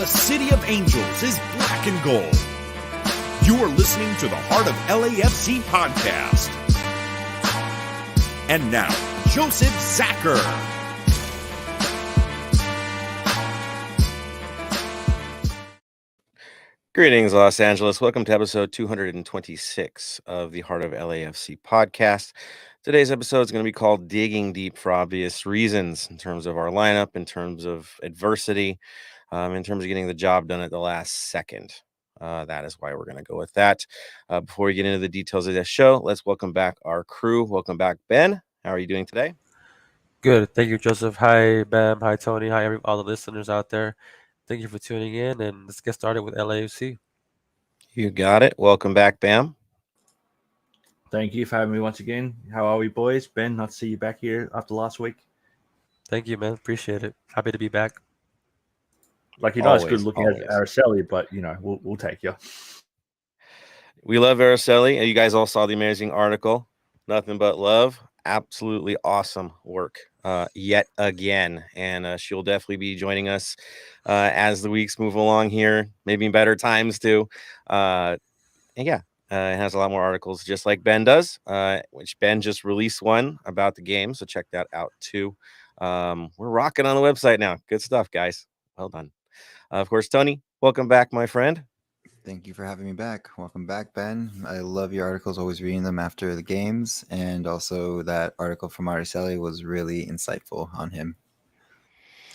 the City of Angels is black and gold. You are listening to the Heart of LAFC Podcast. And now, Joseph Zacher. Greetings, Los Angeles. Welcome to episode 226 of the Heart of LAFC Podcast. Today's episode is going to be called Digging Deep for obvious reasons in terms of our lineup, in terms of adversity, in terms of getting the job done at the last second. That is why we're going to go with that. Before we get into the details of this show, let's welcome back our crew. Welcome back, Ben. How are you doing today? Good. Thank you, Joseph. Hi, Bam. Hi, Tony. Hi, all the listeners out there. Thank you for tuning in, and let's get started with LAFC. You got it. Welcome back, Bam. Thank you for having me once again. How are we, boys? Ben, nice to see you back here after last week. Thank you, man. Appreciate it. Happy to be back. Like, you're not as good looking as Araceli, but, you know, we'll take you. We love Araceli. You guys all saw the amazing article. Nothing but love. Absolutely awesome work yet again. And she'll definitely be joining us as the weeks move along here, maybe in better times too. It has a lot more articles just like Ben does, which Ben just released one about the game. So check that out too. We're rocking on the website now. Good stuff, guys. Well done. Of course, Tony, welcome back, my friend. Thank you for having me back. Welcome back, Ben. I love your articles, always reading them after the games. And also that article from Araceli was really insightful on him.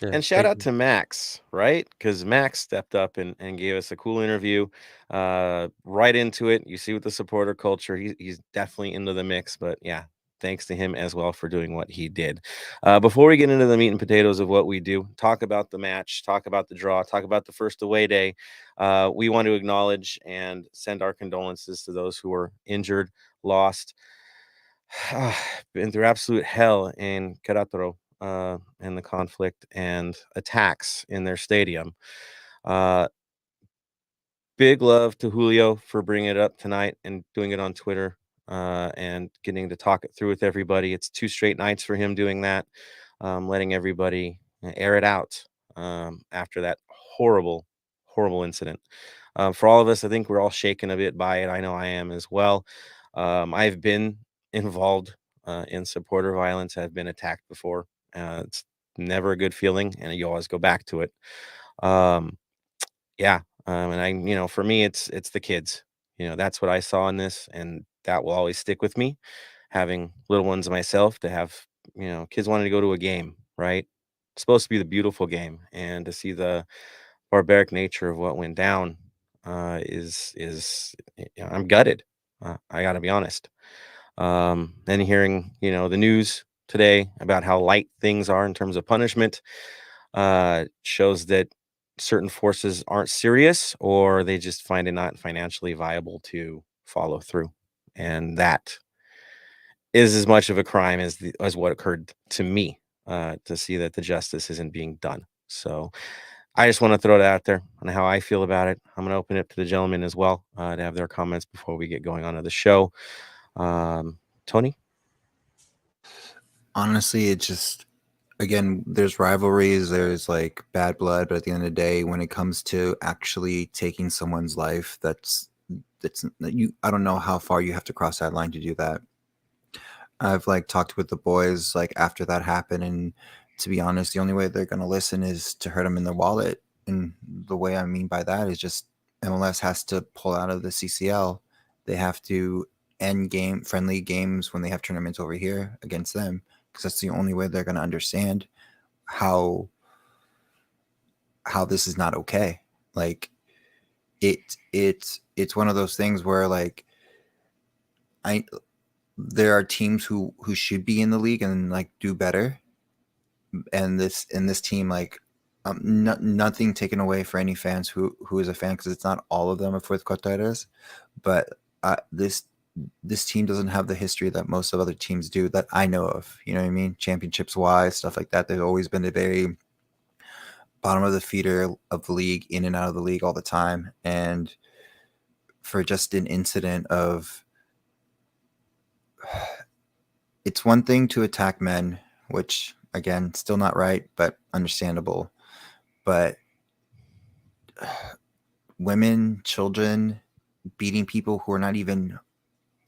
Yeah, and shout out to Max, right? Because Max stepped up and gave us a cool interview right into it. You see with the supporter culture, he's definitely into the mix. But yeah, thanks to him as well for doing what he did. Before we get into the meat and potatoes of what we do, talk about the match, talk about the draw, talk about the first away day. We want to acknowledge and send our condolences to those who were injured, lost, been through absolute hell in Querétaro and the conflict and attacks in their stadium. Big love to Julio for bringing it up tonight and doing it on Twitter. And getting to talk it through with everybody. It's 2 straight nights for him doing that, letting everybody air it out after that horrible incident. For all of us, I think we're all shaken a bit by it. I know I am as well. I've been involved in supporter violence. I've been attacked before. It's never a good feeling, and you always go back to it. And for me, it's the kids. That's what I saw in this, and that will always stick with me. Having little ones myself, to have kids wanting to go to a game, right? It's supposed to be the beautiful game, and to see the barbaric nature of what went down is I'm gutted. I got to be honest. And hearing the news today about how light things are in terms of punishment shows that certain forces aren't serious, or they just find it not financially viable to follow through. And that is as much of a crime as what occurred to me, to see that the justice isn't being done. So I just want to throw it out there on how I feel about it. I'm going to open it to the gentlemen as well to have their comments before we get going on to the show. Tony? Honestly, it just, again, there's rivalries, there's like bad blood, but at the end of the day, when it comes to actually taking someone's life, I don't know how far you have to cross that line to do that. I've talked with the boys after that happened, and to be honest, the only way they're going to listen is to hurt them in their wallet. And the way I mean by that is just MLS has to pull out of the CCL. They have to end friendly games when they have tournaments over here against them, because that's the only way they're going to understand how this is not okay. It's one of those things where there are teams who should be in the league and do better, and this team nothing taken away for any fans who is a fan, because it's not all of them are for Costa, but this team doesn't have the history that most of other teams do that I know of. You know what I mean? Championships wise, stuff like that. They've always been the very bottom of the feeder of the league, in and out of the league all the time. And for just an incident of, it's one thing to attack men, which again, still not right, but understandable. But women, children beating people who are not even,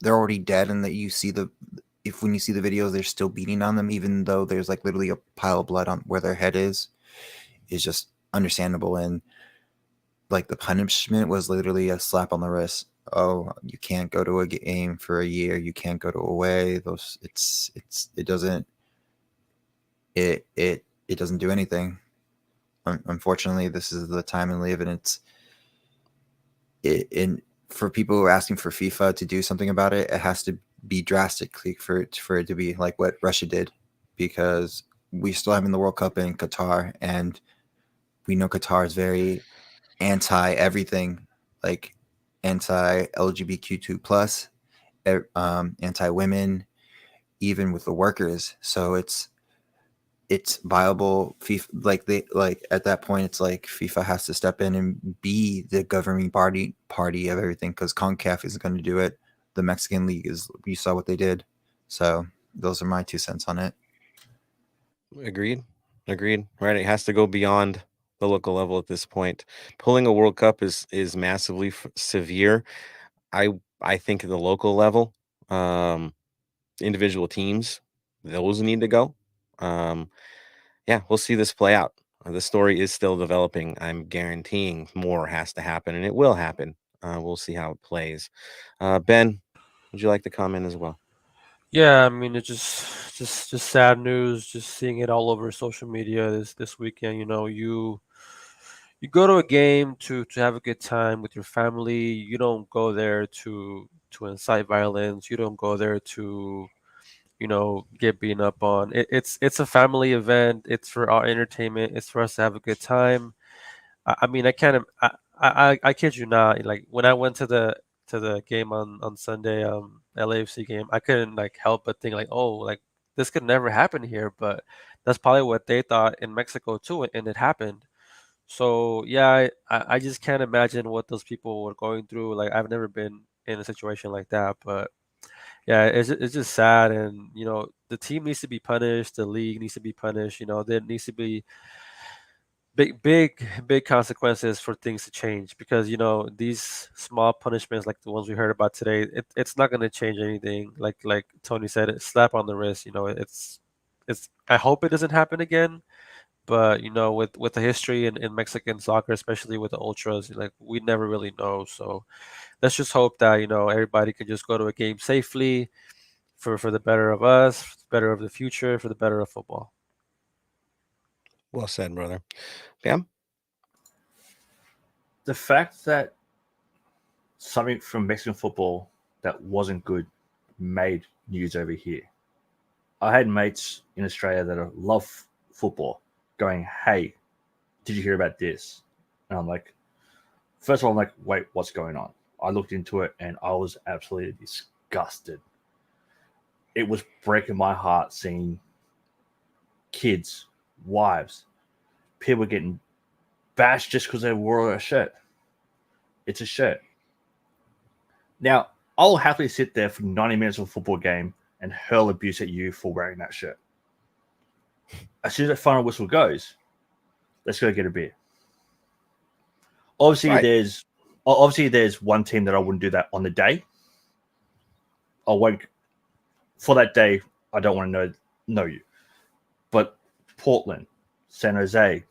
they're already dead, and that you see when you see the videos, they're still beating on them, even though there's like literally a pile of blood on where their head is just understandable. And like the punishment was literally a slap on the wrist. Oh, you can't go to a game for a year. You can't go to away. It doesn't do anything. Unfortunately, this is the time and live, and for people who are asking for FIFA to do something about it, it has to be drastically for it to be like what Russia did, because we still having the World Cup in Qatar, and we know Qatar is very anti everything, like anti LGBTQ plus, anti women, even with the workers. So it's viable. FIFA, like at that point, it's like FIFA has to step in and be the governing party of everything, because CONCACAF isn't going to do it. The Mexican League you saw what they did. So those are my 2 cents on it. Agreed. Right, it has to go beyond the local level at this point. Pulling a World Cup is massively severe. I think at the local level, individual teams, those need to go. Yeah, we'll see this play out. The story is still developing. I'm guaranteeing more has to happen, and it will happen. We'll see how it plays. Ben, would you like to comment as well? Yeah, I mean, it's just sad news. Just seeing it all over social media this weekend. You go to a game to have a good time with your family. You don't go there to incite violence. You don't go there to get beaten up on. It's a family event. It's for our entertainment. It's for us to have a good time. I mean, I can't. I kid you not. Like when I went to the game on Sunday, LAFC game, I couldn't like help but think like, oh, like this could never happen here. But that's probably what they thought in Mexico too, and it happened. So yeah, I just can't imagine what those people were going through. Like I've never been in a situation like that, but yeah, it's just sad, and the team needs to be punished, the league needs to be punished. There needs to be big consequences for things to change, because these small punishments like the ones we heard about today, it's not going to change anything. Like Tony said, it's slap on the wrist. It's I hope it doesn't happen again, but with the history in Mexican soccer, especially with the ultras, like we never really know. So let's just hope that everybody can just go to a game safely for the better of us, for the better of the future, for the better of football. Well said, brother. Bam? The fact that something from Mexican football that wasn't good made news over here. I had mates in Australia that love football going, hey, did you hear about this? And I'm like, first of all, I'm like, wait, what's going on? I looked into it and I was absolutely disgusted. It was breaking my heart seeing kids, wives, people getting bashed just because they wore a shirt. It's a shirt. Now, I'll happily sit there for 90 minutes of a football game and hurl abuse at you for wearing that shirt. As soon as that final whistle goes, let's go get a beer. Obviously, Right. there's one team that I wouldn't do that on the day. I won't. For that day, I don't want to know you. But Portland, San Jose,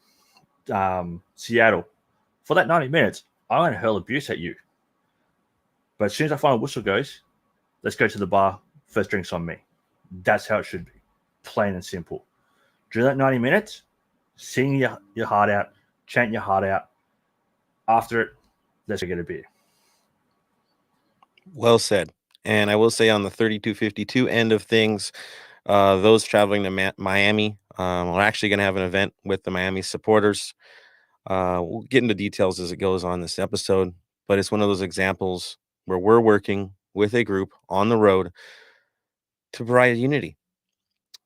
Seattle, for that 90 minutes, I want to hurl abuse at you. But as soon as that final whistle goes, let's go to the bar. First drink's on me. That's how it should be. Plain and simple. During that 90 minutes, sing your heart out, chant your heart out. After it, let's go get a beer. Well said. And I will say on the 3252 end of things, those traveling to Miami, we're actually going to have an event with the Miami supporters. We'll get into details as it goes on this episode, but it's one of those examples where we're working with a group on the road to provide unity,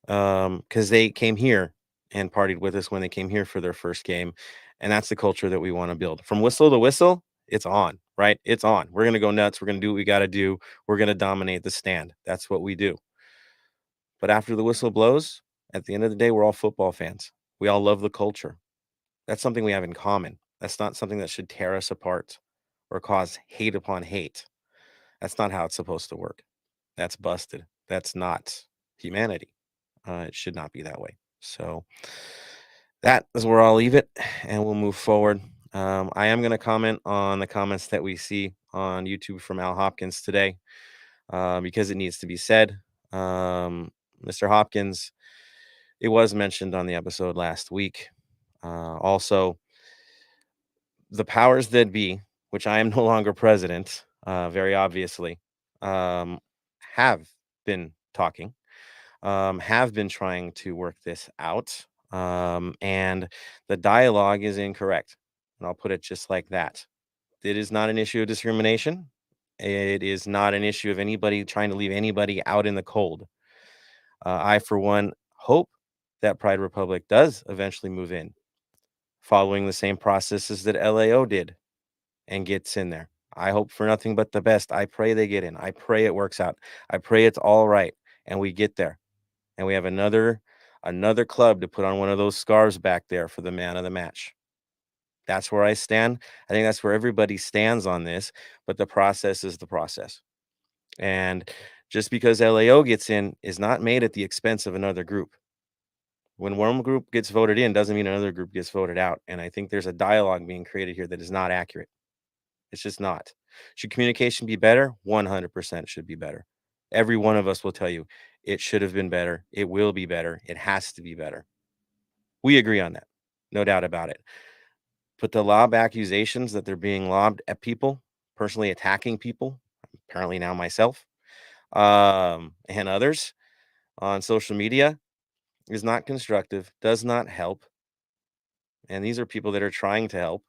because they came here and partied with us when they came here for their first game. And that's the culture that we want to build. From whistle to whistle, it's on, right? It's on. We're going to go nuts. We're going to do what we got to do. We're going to dominate the stand. That's what we do. But after the whistle blows, at the end of the day, we're all football fans. We all love the culture. That's something we have in common. That's not something that should tear us apart or cause hate upon hate. That's not how it's supposed to work. That's busted. That's not humanity. It should not be that way. So that is where I'll leave it, and we'll move forward. I am going to comment on the comments that we see on YouTube from Al Hopkins today, because it needs to be said. Mr. Hopkins, it was mentioned on the episode last week. Also, the powers that be, which I am no longer president, very obviously, have been talking, have been trying to work this out. And the dialogue is incorrect. And I'll put it just like that. It is not an issue of discrimination. It is not an issue of anybody trying to leave anybody out in the cold. I, for one, hope that Pride Republic does eventually move in, following the same processes that LAO did, and gets in there. I hope for nothing but the best. I pray they get in. I pray it works out. I pray it's all right and we get there. And we have another club to put on one of those scarves back there for the man of the match. That's where I stand. I think that's where everybody stands on this, but the process is the process. And just because LAO gets in is not made at the expense of another group. When one group gets voted in doesn't mean another group gets voted out. And I think there's a dialogue being created here that is not accurate. It's just not. Should communication be better? 100% should be better. Every one of us will tell you it should have been better. It will be better. It has to be better. We agree on that. No doubt about it. But the lob accusations that they're being lobbed at people, personally attacking people, apparently now myself, and others on social media, is not constructive, does not help. And these are people that are trying to help.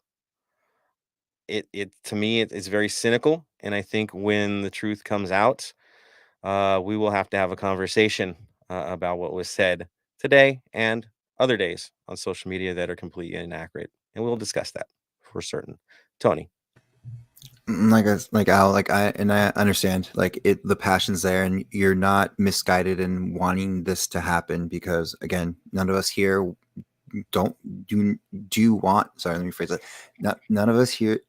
It to me, it's very cynical. And I think when the truth comes out, we will have to have a conversation about what was said today and other days on social media that are completely inaccurate. And we'll discuss that for certain. Tony. Like Al, I understand the passion's there, and you're not misguided in wanting this to happen, because again, none of us here want, sorry, let me rephrase it. None of us here,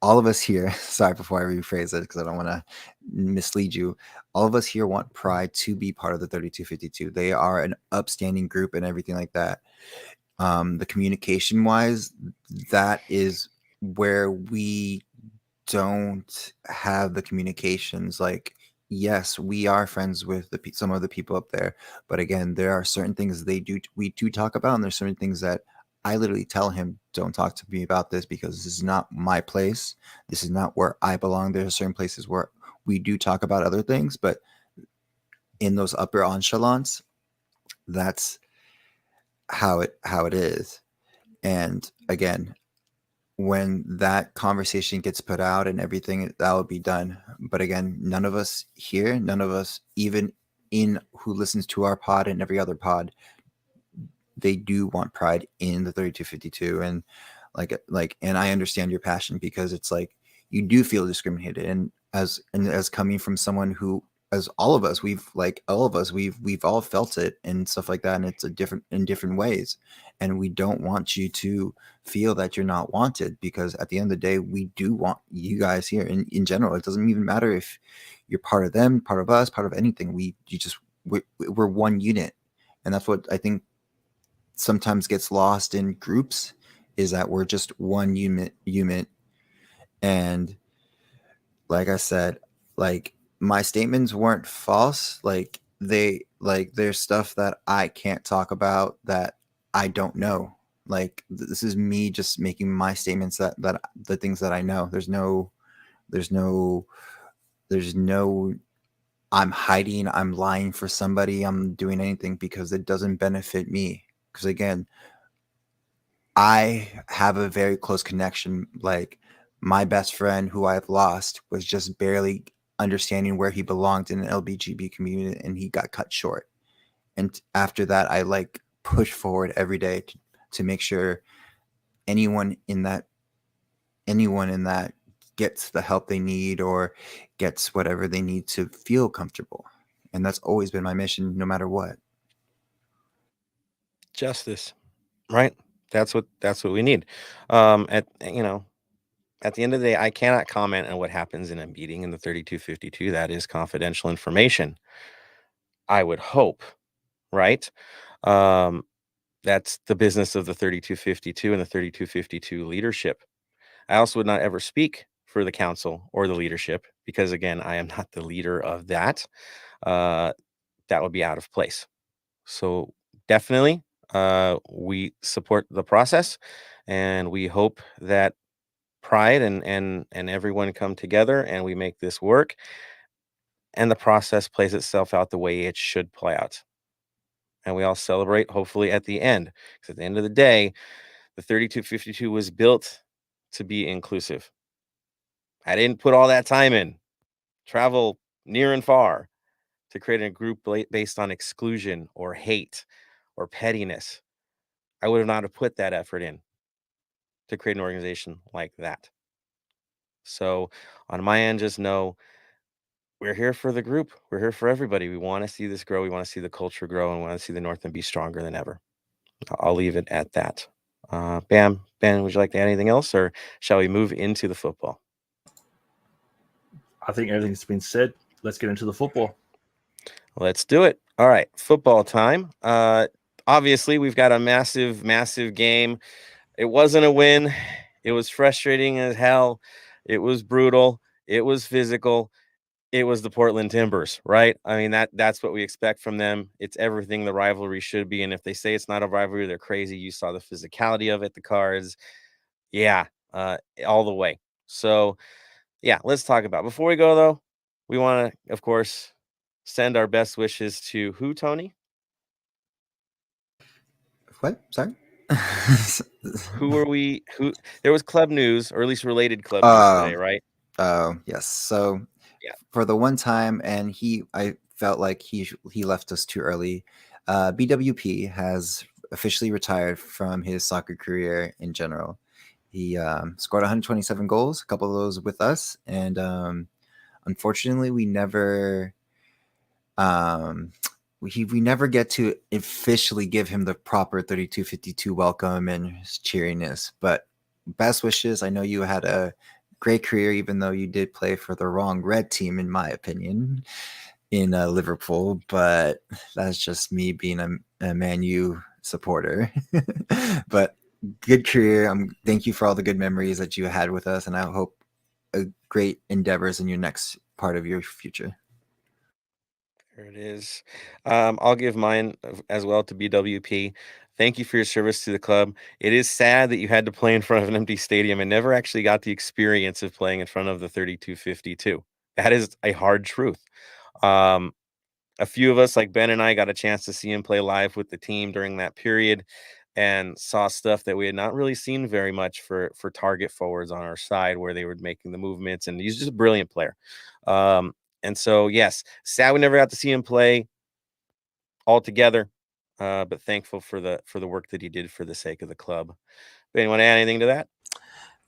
all of us here, sorry, before I rephrase it, because I don't want to mislead you. All of us here want Pride to be part of the 3252. They are an upstanding group and everything like that. The communication wise, that is where we don't have the communications. Like, yes, we are friends with some of the people up there, but again, there are certain things we do talk about, and there's certain things that I literally tell him, don't talk to me about this, because this is not my place. This is not where I belong. There are certain places where we do talk about other things, but in those upper echelons, that's how it is. And again, when that conversation gets put out and everything, that will be done. But again, none of us here, none of us even in who listens to our pod and every other pod, they do want Pride in the 3252. And and I understand your passion, because it's like you do feel discriminated, and as coming from someone who, as all of us, we've all felt it and stuff like that, and it's in different ways. And we don't want you to feel that you're not wanted, because at the end of the day, we do want you guys here. In general, it doesn't even matter if you're part of them, part of us, part of anything. We're one unit. And that's what I think sometimes gets lost in groups, is that we're just one unit. And like I said, my statements weren't false. There's stuff that I can't talk about that I don't know. This is me just making my statements, that the things that I know. There's no I'm hiding, I'm lying for somebody, I'm doing anything, because it doesn't benefit me. Because again, I have a very close connection. My best friend, who I've lost, was just barely understanding where he belonged in an LBGB community, and he got cut short. And after that, I push forward every day to make sure anyone in that gets the help they need, or gets whatever they need to feel comfortable. And that's always been my mission, no matter what. Justice, right? That's what we need. At the end of the day, I cannot comment on what happens in a meeting in the 3252. That is confidential information. I would hope, right? That's the business of the 3252 and the 3252 leadership. I also would not ever speak for the council or the leadership because, again, I am not the leader of that. That would be out of place. So definitely, we support the process, and we hope that Pride and everyone come together and we make this work, and the process plays itself out the way it should play out. And we all celebrate, hopefully, at the end. Because at the end of the day, the 3252 was built to be inclusive. I didn't put all that time in, travel near and far to create a group based on exclusion or hate or pettiness. I would not have put that effort in to create an organization like that. So on my end, just know we're here for the group. We're here for everybody. We want to see this grow. We want to see the culture grow, and we want to see the North End be stronger than ever. I'll leave it at that. Ben, would you like to add anything else, or shall we move into the football? I think everything's been said. Let's get into the football. Let's do it. All right, football time. Obviously, we've got a massive, massive game. It wasn't a win. It was frustrating as hell. It was brutal. It was physical. It was the Portland Timbers, right? I mean, that's what we expect from them. It's everything the rivalry should be. And if they say it's not a rivalry, they're crazy. You saw the physicality of it, the cards. Yeah, all the way. So, yeah, let's talk about it. Before we go, though, we want to, of course, send our best wishes to who, Tony? What? Sorry? Who are we? Who? There was club news, or at least related club news today, right? Oh, yes. So Yeah. For the one time, and I felt like he left us too early. BWP has officially retired from his soccer career in general. He scored 127 goals, a couple of those with us, and unfortunately, we never we never get to officially give him the proper 3252 welcome and his cheeriness. But best wishes. I know you had a great career, even though you did play for the wrong red team, in my opinion, in Liverpool. But that's just me being a Man U supporter. But good career. Thank you for all the good memories that you had with us, and I hope great endeavors in your next part of your future. There it is. I'll give mine as well to BWP. Thank you for your service to the club. It is sad that you had to play in front of an empty stadium and never actually got the experience of playing in front of the 3252. That is a hard truth. A few of us, like Ben and I, got a chance to see him play live with the team during that period and saw stuff that we had not really seen very much for target forwards on our side, where they were making the movements, and he's just a brilliant player. And so, yes, sad we never got to see him play all together, but thankful for the work that he did for the sake of the club. Ben, want to add anything to that?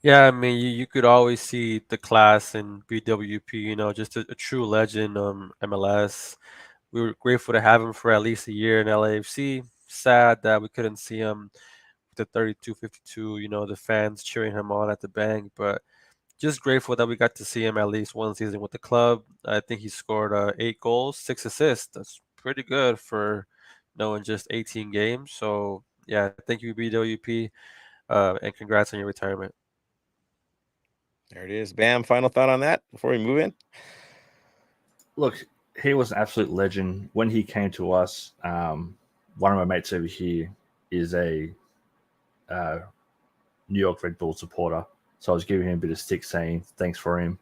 Yeah, I mean, you could always see the class in BWP, just a true legend, MLS. We were grateful to have him for at least a year in LAFC. Sad that we couldn't see him with the 3252, the fans cheering him on at the bank, but just grateful that we got to see him at least one season with the club. I think he scored 8 goals, 6 assists. That's pretty good for in just 18 games. So, yeah, thank you, BWP, and congrats on your retirement. There it is. Bam, final thought on that before we move in? Look, he was an absolute legend. When he came to us, one of my mates over here is a New York Red Bull supporter. So I was giving him a bit of stick saying thanks for him,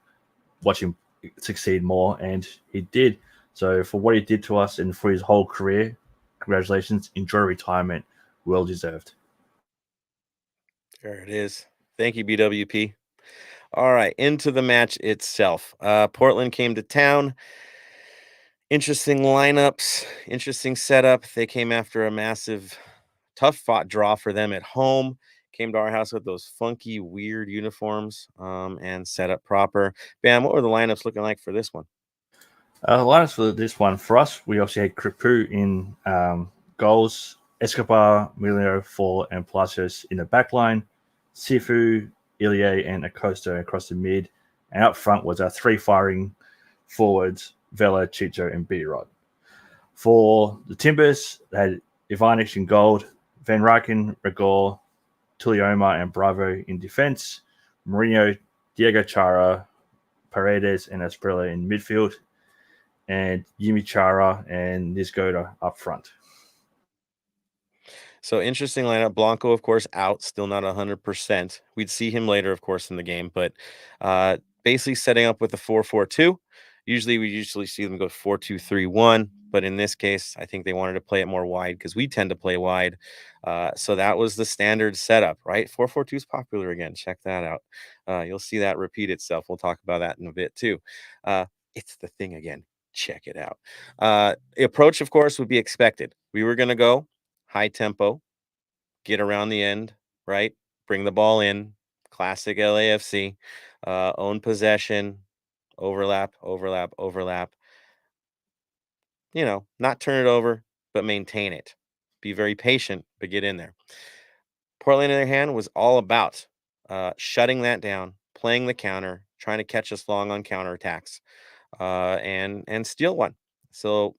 watch him succeed more, and he did. So for what he did to us and for his whole career, congratulations. Enjoy retirement. Well deserved. There it is. Thank you, BWP. All right, into the match itself. Portland came to town. Interesting lineups, interesting setup. They came after a massive, tough-fought draw for them at home. Came to our house with those funky, weird uniforms and set up proper. Bam, what were the lineups looking like for this one? The lineups for this one, for us, we obviously had Kripu in goals. Escobar, Emilio, Fall, and Palacios in the back line, Sifu, Ilie, and Costa across the mid, and up front was our three firing forwards, Vela, Chicho, and B-Rod. For the Timbers, they had Ivanic in gold, Van Ryken, Regor, Tulioma, and Bravo in defence, Mourinho, Diego Chara, Paredes, and Esprella in midfield, and Yimi Chara and Nisgoda up front. So interesting lineup. Blanco, of course, out, still not 100%. We'd see him later, of course, in the game, but basically setting up with a 4-4-2. Usually we see them go 4-2-3-1, but in this case, I think they wanted to play it more wide because we tend to play wide. So that was the standard setup, right? 4-4-2 is popular again. Check that out. You'll see that repeat itself. We'll talk about that in a bit too. It's the thing again. Check it out. The approach, of course, would be expected. We were going to go high tempo, get around the end, right? Bring the ball in, classic LAFC, own possession, overlap. Not turn it over, but maintain it. Be very patient, but get in there. Portland, on the other hand, was all about shutting that down, playing the counter, trying to catch us long on counterattacks, and steal one. So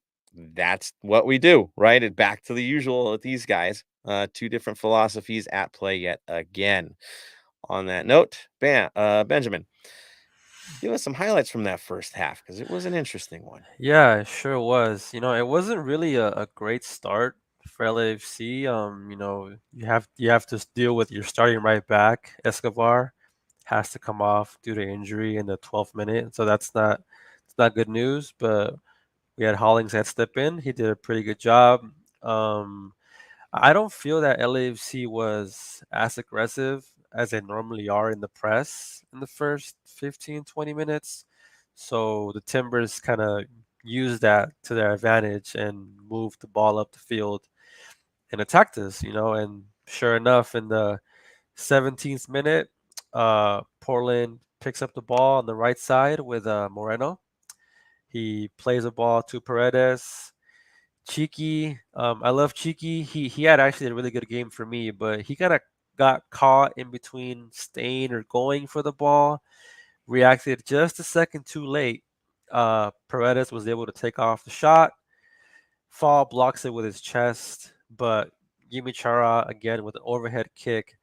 that's what we do, right? Back to the usual with these guys. Two different philosophies at play yet again. On that note, Benjamin, give us some highlights from that first half because it was an interesting one. Yeah, it sure was. It wasn't really a great start for LAFC. You have to deal with your starting right back. Escobar has to come off due to injury in the 12th minute, so it's not good news. But we had Hollingshead step in. He did a pretty good job. Um, I don't feel that LAFC was as aggressive as they normally are in the press in the first 15, 20 minutes. So the Timbers kind of used that to their advantage and moved the ball up the field and attacked us, and sure enough, in the 17th minute, Portland picks up the ball on the right side with Moreno. He plays the ball to Paredes. Cheeky, I love Cheeky. He had actually a really good game for me, but he kind of got caught in between staying or going for the ball. Reacted just a second too late. Paredes was able to take off the shot. Fall blocks it with his chest, but Yimi Chara again with an overhead kick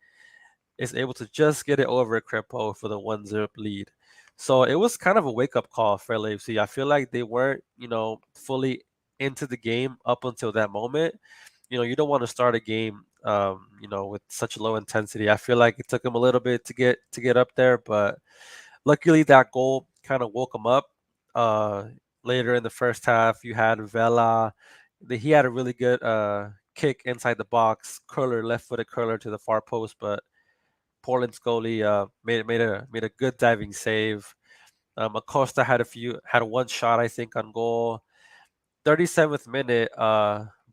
is able to just get it over Crepo for the 1-0 lead. So it was kind of a wake-up call for LAFC. I feel like they weren't, fully into the game up until that moment. You don't want to start a game, with such low intensity. I feel like it took them a little bit to get up there, but luckily that goal kind of woke them up. Later in the first half, you had Vela. He had a really good kick inside the box, left-footed curler to the far post, but Portland's goalie made a good diving save. Costa had one shot I think on goal. 37th minute,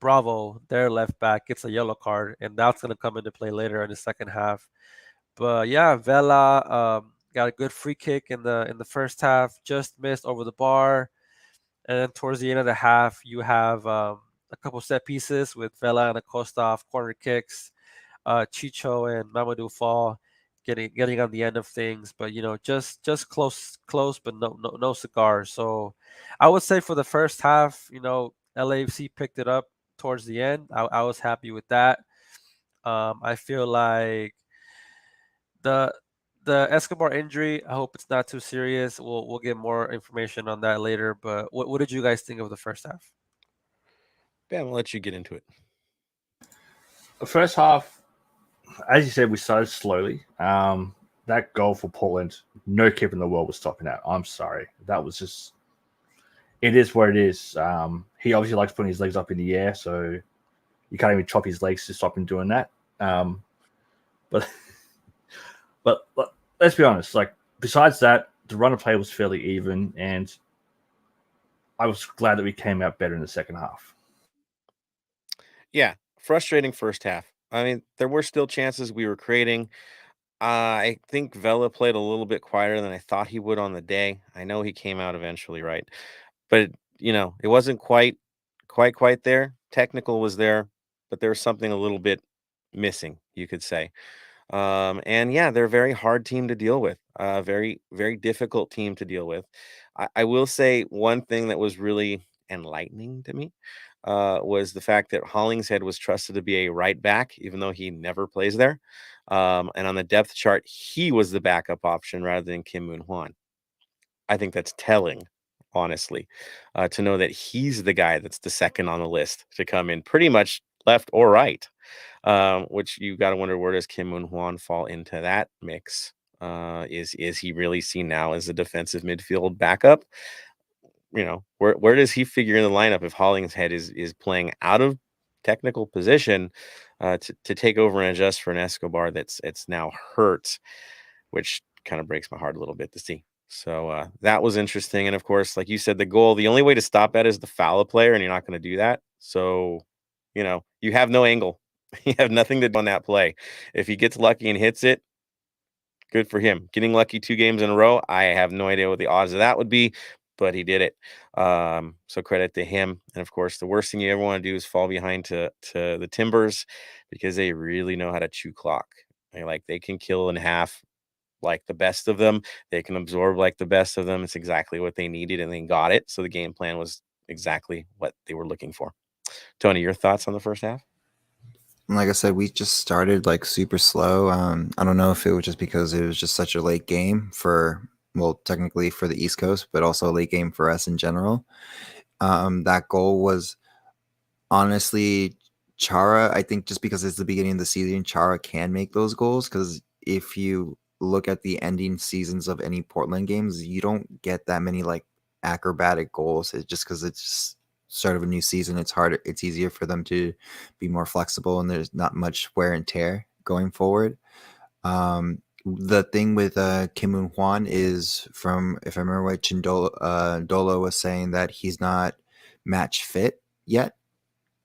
Bravo, their left back, gets a yellow card, and that's gonna come into play later in the second half. But yeah, Vela got a good free kick in the first half, just missed over the bar, and then towards the end of the half, you have a couple set pieces with Vela and Acosta off corner kicks. Chicho and Mamadou Fall getting on the end of things, but just close, but no cigar. So I would say for the first half, LAFC picked it up towards the end. I was happy with that. I feel like the Escobar injury, I hope it's not too serious. We'll get more information on that later. But what did you guys think of the first half? Ben, I'll let you get into it. The first half, as you said, we started slowly. That goal for Portland, no keeper in the world was stopping that. I'm sorry. That was just, it is what it is. He obviously likes putting his legs up in the air, so you can't even chop his legs to stop him doing that. But let's be honest, besides that, the run of play was fairly even, and I was glad that we came out better in the second half. Yeah, frustrating first half. I mean, there were still chances we were creating. I think Vela played a little bit quieter than I thought he would on the day. I know he came out eventually, right? But it wasn't quite there. Technical was there, but there's something a little bit missing, you could say. And yeah, they're a very hard team to deal with. Very, very difficult team to deal with. I will say one thing that was really enlightening to me was the fact that Hollingshead was trusted to be a right back, even though he never plays there. And on the depth chart, he was the backup option rather than Kim Moon Hwan. I think that's telling, honestly, to know that he's the guy that's the second on the list to come in pretty much left or right. Which you got to wonder, where does Kim Moon Hwan fall into that mix? Is he really seen now as a defensive midfield backup? Where does he figure in the lineup if Hollingshead is playing out of technical position to take over and adjust for an Escobar it's now hurt, which kind of breaks my heart a little bit to see. So that was interesting. And of course, like you said, the goal, the only way to stop that is to foul a player, and you're not going to do that. So, you have no angle. You have nothing to do on that play. If he gets lucky and hits it, good for him. Getting lucky 2 games in a row, I have no idea what the odds of that would be, but he did it. So credit to him. And of course, the worst thing you ever want to do is fall behind to the Timbers, because they really know how to chew clock. They can kill in half like the best of them. They can absorb like the best of them. It's exactly what they needed, and they got it. So the game plan was exactly what they were looking for. Tony, your thoughts on the first half? Like I said, we just started like super slow. I don't know if it was just because it was just such a late game technically for the East Coast, but also a late game for us in general. That goal was honestly Chara. I think just because it's the beginning of the season, Chara can make those goals, because if you look at the ending seasons of any Portland games, you don't get that many like acrobatic goals. It's just because it's just start of a new season. It's easier for them to be more flexible, and there's not much wear and tear going forward. The thing with Kim Moon Hwan is, from, if I remember right, Dolo was saying that he's not match fit yet.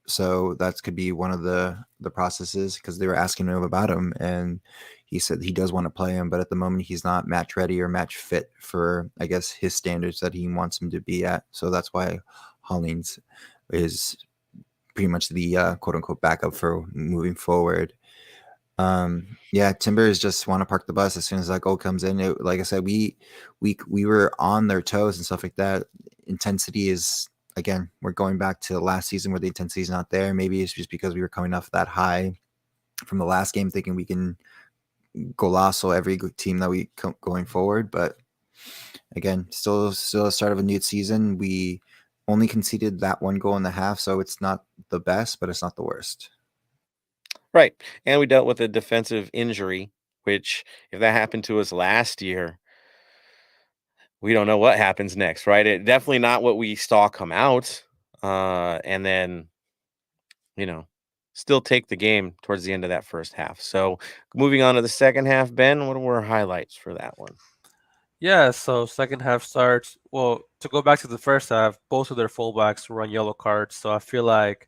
So that could be one of the processes, because they were asking him about him, and he said he does want to play him, but at the moment he's not match ready or match fit for, I guess, his standards that he wants him to be at. So that's why Hollings is pretty much the quote unquote backup for moving forward. Timbers just want to park the bus as soon as that goal comes in. Like I said, we were on their toes and stuff like that. Intensity is, again, we're going back to last season where the intensity is not there. Maybe it's just because we were coming off that high from the last game, thinking we can golazo every team that we going forward. But again, still a start of a new season. We only conceded that 1 goal in the half, so it's not the best, but it's not the worst. Right. And we dealt with a defensive injury, which, if that happened to us last year, we don't know what happens next, right? It definitely not what we saw come out. And then, still take the game towards the end of that first half. So moving on to the second half, Ben, what were our highlights for that one? Yeah, so second half starts. Well, to go back to the first half, both of their fullbacks were on yellow cards. So I feel like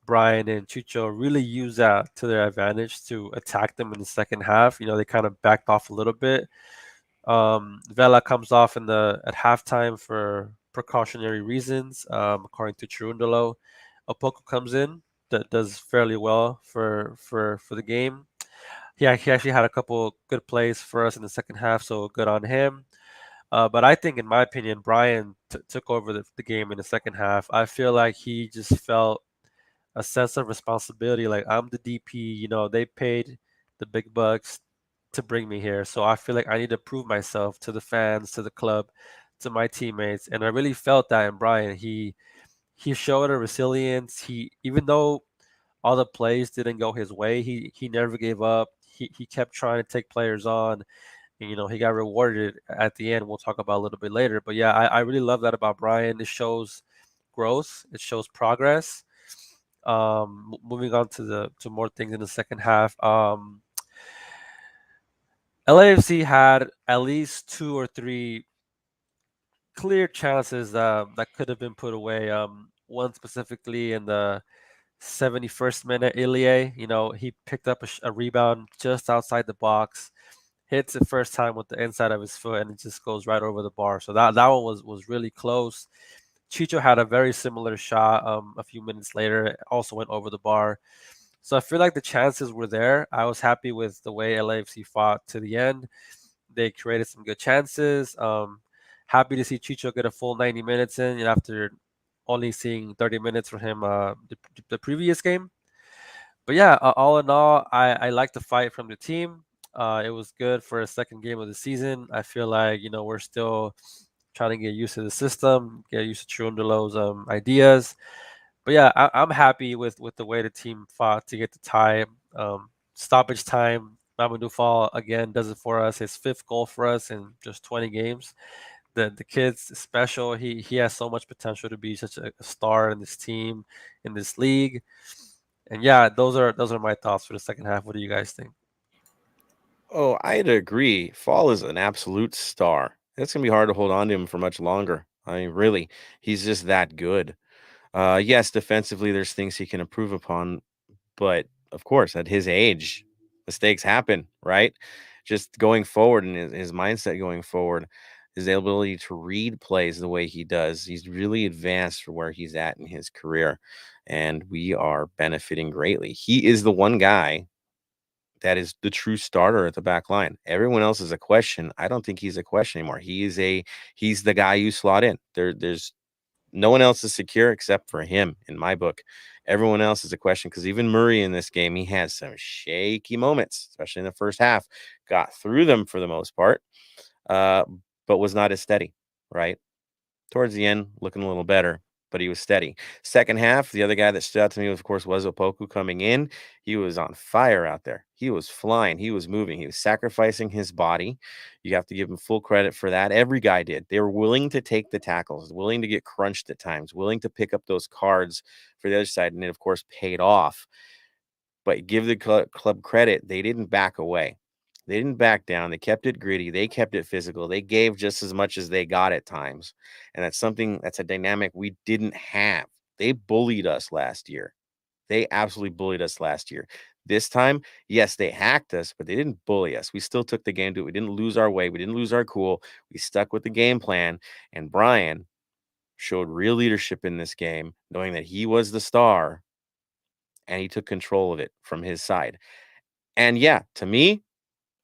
Brian and Chicho really used that to their advantage to attack them in the second half. They kind of backed off a little bit. Vela comes off at halftime for precautionary reasons, according to Chirundolo. Opoku comes in, that does fairly well for the game. He actually had a couple good plays for us in the second half, so good on him. But I think, in my opinion, Brian took over the game in the second half. I feel like he just felt a sense of responsibility. Like, I'm the DP, they paid the big bucks to bring me here. So I feel like I need to prove myself to the fans, to the club, to my teammates. And I really felt that in Brian. He showed a resilience. Even though all the plays didn't go his way, he never gave up. He kept trying to take players on. And, he got rewarded at the end. We'll talk about a little bit later. But yeah, I really love that about Brian. It shows growth. It shows progress. Moving on to more things in the second half. LAFC had at least 2 or 3 clear chances that could have been put away. One specifically in the 71st minute, Ilie, he picked up a rebound just outside the box, hits it first time with the inside of his foot, and it just goes right over the bar. So that one was really close. Chicho had a very similar shot a few minutes later. It also went over the bar. So I feel like the chances were there. I was happy with the way LAFC fought to the end. They created some good chances. Happy to see Chicho get a full 90 minutes in after only seeing 30 minutes from him the previous game. But yeah, all in all, I like the fight from the team. It was good for a second game of the season. I feel like we're still trying to get used to the system, get used to Chundelo's ideas. But yeah, I'm happy with the way the team fought to get the tie. Stoppage time, Mamadou Fall again does it for us. His 5th goal for us in just 20 games. The kid's special. He has so much potential to be such a star in this team, in this league. And yeah, those are my thoughts for the second half. What do you guys think? Oh, I'd agree. Fall is an absolute star. It's gonna be hard to hold on to him for much longer. I mean, really, he's just that good. Yes, defensively, there's things he can improve upon, but of course, at his age, mistakes happen, right? Just going forward and his mindset going forward, his ability to read plays the way he does, he's really advanced for where he's at in his career, and we are benefiting greatly. He is the one guy that is the true starter at the back line. Everyone else is a question. I don't think he's a question anymore. He's the guy you slot in. There's no one else is secure except for him in my book. Everyone else is a question because even Murray in this game, he had some shaky moments, especially in the first half. Got through them for the most part, but was not as steady, right? Towards the end, looking a little better, but he was steady. Second half, the other guy that stood out to me, of course, was Opoku coming in. He was on fire out there. He was flying. He was moving. He was sacrificing his body. You have to give him full credit for that. Every guy did. They were willing to take the tackles, willing to get crunched at times, willing to pick up those cards for the other side, and it, of course, paid off. But give the club credit, they didn't back away. They didn't back down. They kept it gritty. They kept it physical. They gave just as much as they got at times. And that's a dynamic we didn't have. They bullied us last year. They absolutely bullied us last year. This time, yes, they hacked us, but they didn't bully us. We still took the game to it. We didn't lose our way. We didn't lose our cool. We stuck with the game plan. And Brian showed real leadership in this game, knowing that he was the star and he took control of it from his side. And yeah, to me,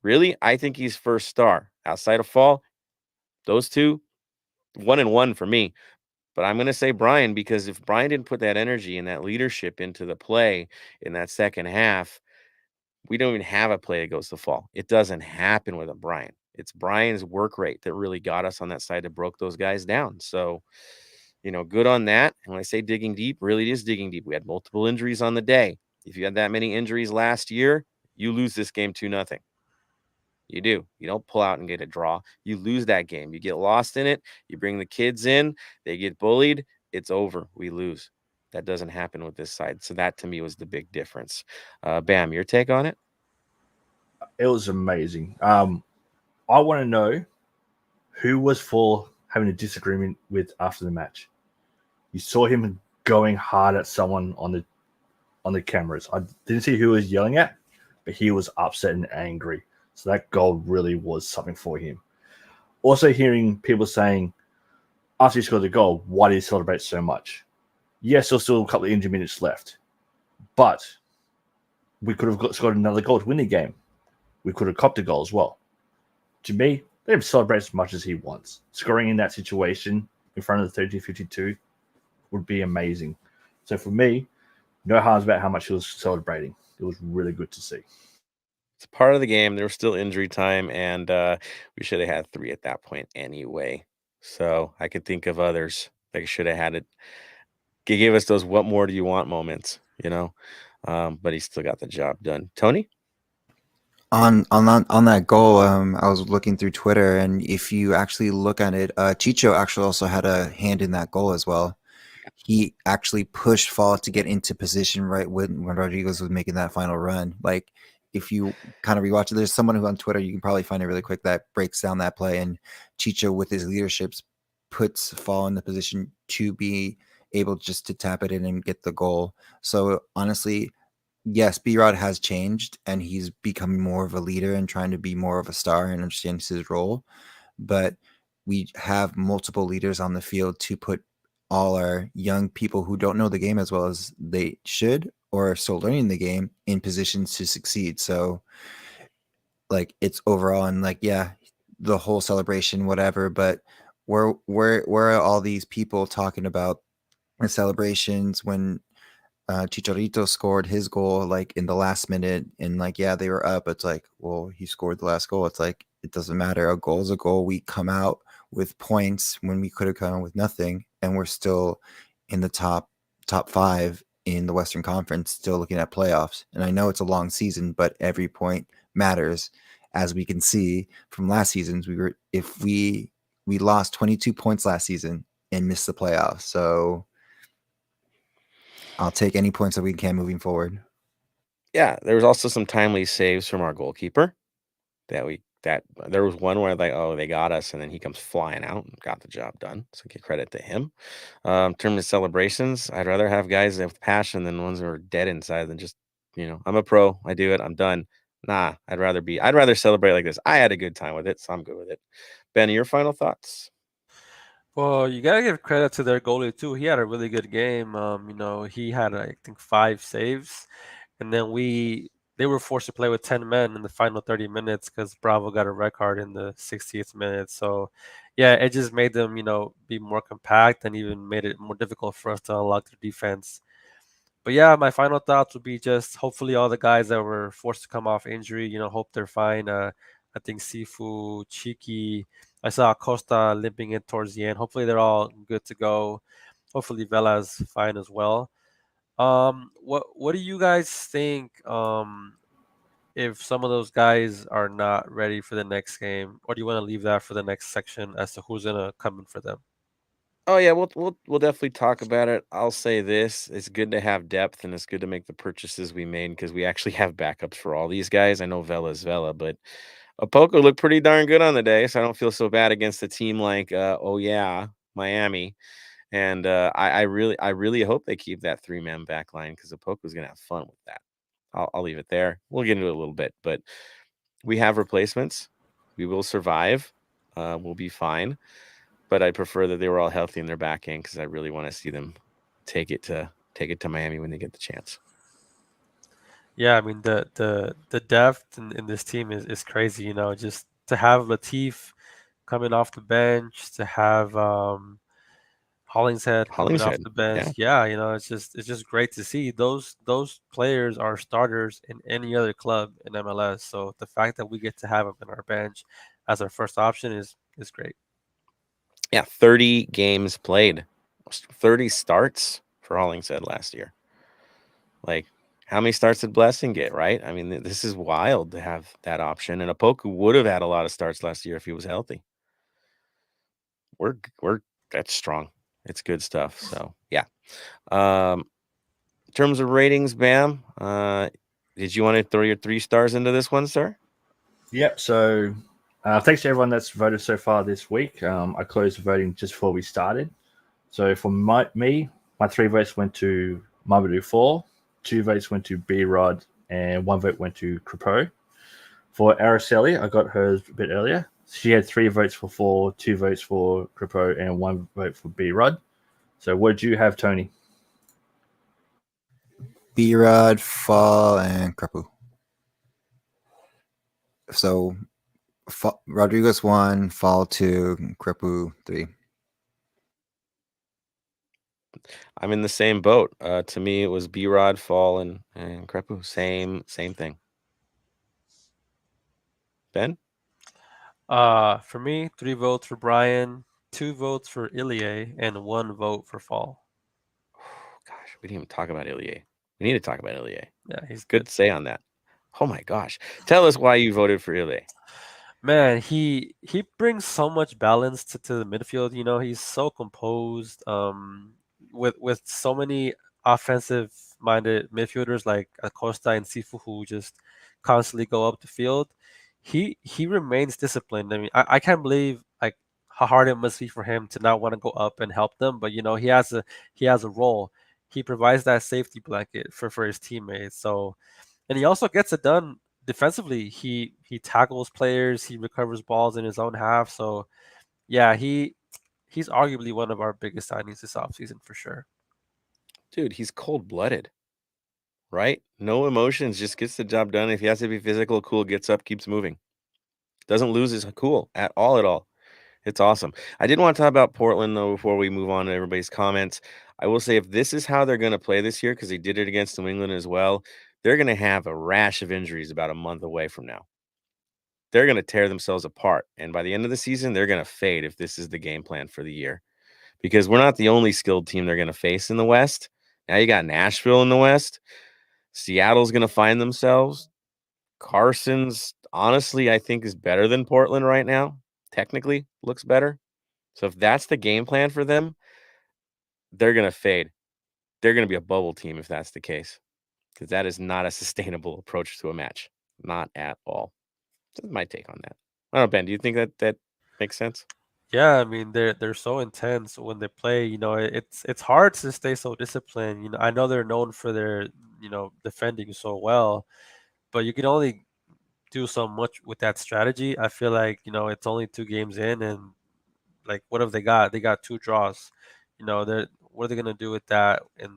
really, I think he's first star. Outside of Fall, those two, 1-1 for me. But I'm going to say Brian because if Brian didn't put that energy and that leadership into the play in that second half, we don't even have a play that goes to Fall. It doesn't happen with a Brian. It's Brian's work rate that really got us on that side that broke those guys down. So, good on that. And when I say digging deep, really it is digging deep. We had multiple injuries on the day. If you had that many injuries last year, you lose this game 2-0. You do. You don't pull out and get a draw. You lose that game. You get lost in it. You bring the kids in. They get bullied. It's over. We lose. That doesn't happen with this side. So that to me was the big difference. Bam, your take on it? It was amazing. I want to know who was for having a disagreement with after the match. You saw him going hard at someone on the cameras. I didn't see who he was yelling at, but he was upset and angry. So that goal really was something for him. Also hearing people saying, after he scored the goal, why did he celebrate so much? Yes, there's still a couple of injury minutes left. But we could have scored another goal to win the game. We could have copped a goal as well. To me, let him celebrate as much as he wants. Scoring in that situation in front of the 30-52 would be amazing. So for me, no harms about how much he was celebrating. It was really good to see. It's part of the game. There was still injury time, and we should have had 3 at that point anyway. So I could think of others that should have had it. He gave us those "what more do you want" moments, but he still got the job done. Tony? On that goal, I was looking through Twitter, and if you actually look at it, Chicho actually also had a hand in that goal as well. He actually pushed Fall to get into position right when Rodriguez was making that final run. Like, if you kind of rewatch it, there's someone who on Twitter, you can probably find it really quick, that breaks down that play, and Chicho with his leaderships puts Fall in the position to be able just to tap it in and get the goal. So honestly, yes, B-Rod has changed and he's becoming more of a leader and trying to be more of a star and understands his role. But we have multiple leaders on the field to put all our young people who don't know the game as well as they should or are still learning the game in positions to succeed. So like it's overall and like, yeah, the whole celebration, whatever, but where are all these people talking about the celebrations when Chicharito scored his goal like in the last minute and like, yeah, they were up. It's like, well, he scored the last goal. It's like, it doesn't matter. A goal is a goal. We come out with points when we could have come out with nothing. And we're still in the top 5 in the Western Conference, still looking at playoffs. And I know it's a long season, but every point matters. As we can see from last season's, we lost 22 points last season and missed the playoffs. So I'll take any points that we can moving forward. Yeah, there was also some timely saves from our goalkeeper that there was one where like, oh, they got us, and then he comes flying out and got the job done. So give credit to him. In terms of celebrations, I'd rather have guys with passion than ones who are dead inside than just, I'm a pro, I do it, I'm done. Nah, I'd rather celebrate like this. I had a good time with it, so I'm good with it. Ben, your final thoughts? Well, you gotta give credit to their goalie too. He had a really good game. He had I think 5 saves, and then they were forced to play with 10 men in the final 30 minutes because Bravo got a red card in the 60th minute. So, yeah, it just made them be more compact and even made it more difficult for us to unlock their defense. But yeah, my final thoughts would be just hopefully all the guys that were forced to come off injury, hope they're fine. I think Sifu, Chiki, I saw Costa limping in towards the end. Hopefully they're all good to go. Hopefully Vela's fine as well. What do you guys think? If some of those guys are not ready for the next game, or do you want to leave that for the next section as to who's gonna come in for them? Oh yeah, we'll definitely talk about it. I'll say this: it's good to have depth, and it's good to make the purchases we made because we actually have backups for all these guys. I know Vela's Vela, but Apoko looked pretty darn good on the day, so I don't feel so bad against a team like Miami. And I really hope they keep that 3-man back line because Apoko's gonna have fun with that. I'll leave it there. We'll get into it a little bit, but we have replacements. We will survive. We'll be fine. But I prefer that they were all healthy in their back end because I really want to see them take it to Miami when they get the chance. Yeah, I mean the depth in this team is crazy. Just to have Latif coming off the bench, to have Hollingshead coming off Hollingshead, the bench. yeah. Yeah, it's just great to see. Those players are starters in any other club in MLS. So the fact that we get to have them in our bench as our first option is great. Yeah, 30 games played, 30 starts for Hollingshead last year. Like, how many starts did Blessing get, right? I mean, this is wild to have that option. And Apoku would have had a lot of starts last year if he was healthy. We're that's strong. It's good stuff. So yeah. In terms of ratings, Bam, did you want to throw your 3 stars into this one, sir? Yep. So thanks to everyone that's voted so far this week. I closed voting just before we started. So for my 3 votes went to Mamadou Fall, 2 votes went to B-Rod, and 1 vote went to Crepeau. For Araceli, I got hers a bit earlier. She had 3 votes for Fall, 2 votes for Crepeau, and 1 vote for B-Rod. So what did you have, Tony? B-Rod, Fall, and Crepeau. So Rodriguez 1, Fall 2, Crepeau 3. I'm in the same boat. To me, it was B-Rod, Fall, and Crepeau. Same thing. Ben? For me, 3 votes for Brian, 2 votes for Ilie, and 1 vote for Fall. Gosh, we didn't even talk about Ilie. We need to talk about Ilie. Yeah, he's Good to say on that. Oh my gosh. Tell us why you voted for Ilie. Man, he brings so much balance to the midfield. He's so composed. With so many offensive-minded midfielders like Acosta and Sifu who just constantly go up the field, he remains disciplined. I mean, I can't believe like how hard it must be for him to not want to go up and help them. But he has a role. He provides that safety blanket for his teammates. So, and he also gets it done defensively. He tackles players, he recovers balls in his own half. So yeah, he's arguably one of our biggest signings this offseason for sure. Dude, he's cold-blooded. right? No emotions, just gets the job done. If he has to be physical, cool, gets up, keeps moving. Doesn't lose his cool at all. It's awesome. I did want to talk about Portland, though, before we move on to everybody's comments. I will say if this is how they're going to play this year, because they did it against New England as well, they're going to have a rash of injuries about a month away from now. They're going to tear themselves apart. And by the end of the season, they're going to fade if this is the game plan for the year. Because we're not the only skilled team they're going to face in the West. Now you got Nashville in the West. Seattle's going to find themselves. Carson's, honestly, I think is better than Portland right now. Technically, looks better. So if that's the game plan for them, they're going to fade. They're going to be a bubble team if that's the case, because that is not a sustainable approach to a match. Not at all. That's my take on that. I don't know, Ben, do you think that makes sense? Yeah, I mean they're so intense when they play. It's hard to stay so disciplined. I know they're known for their defending so well, but you can only do so much with that strategy. I feel like it's only 2 games in, and like what have they got? They got 2 draws. What are they gonna do with that in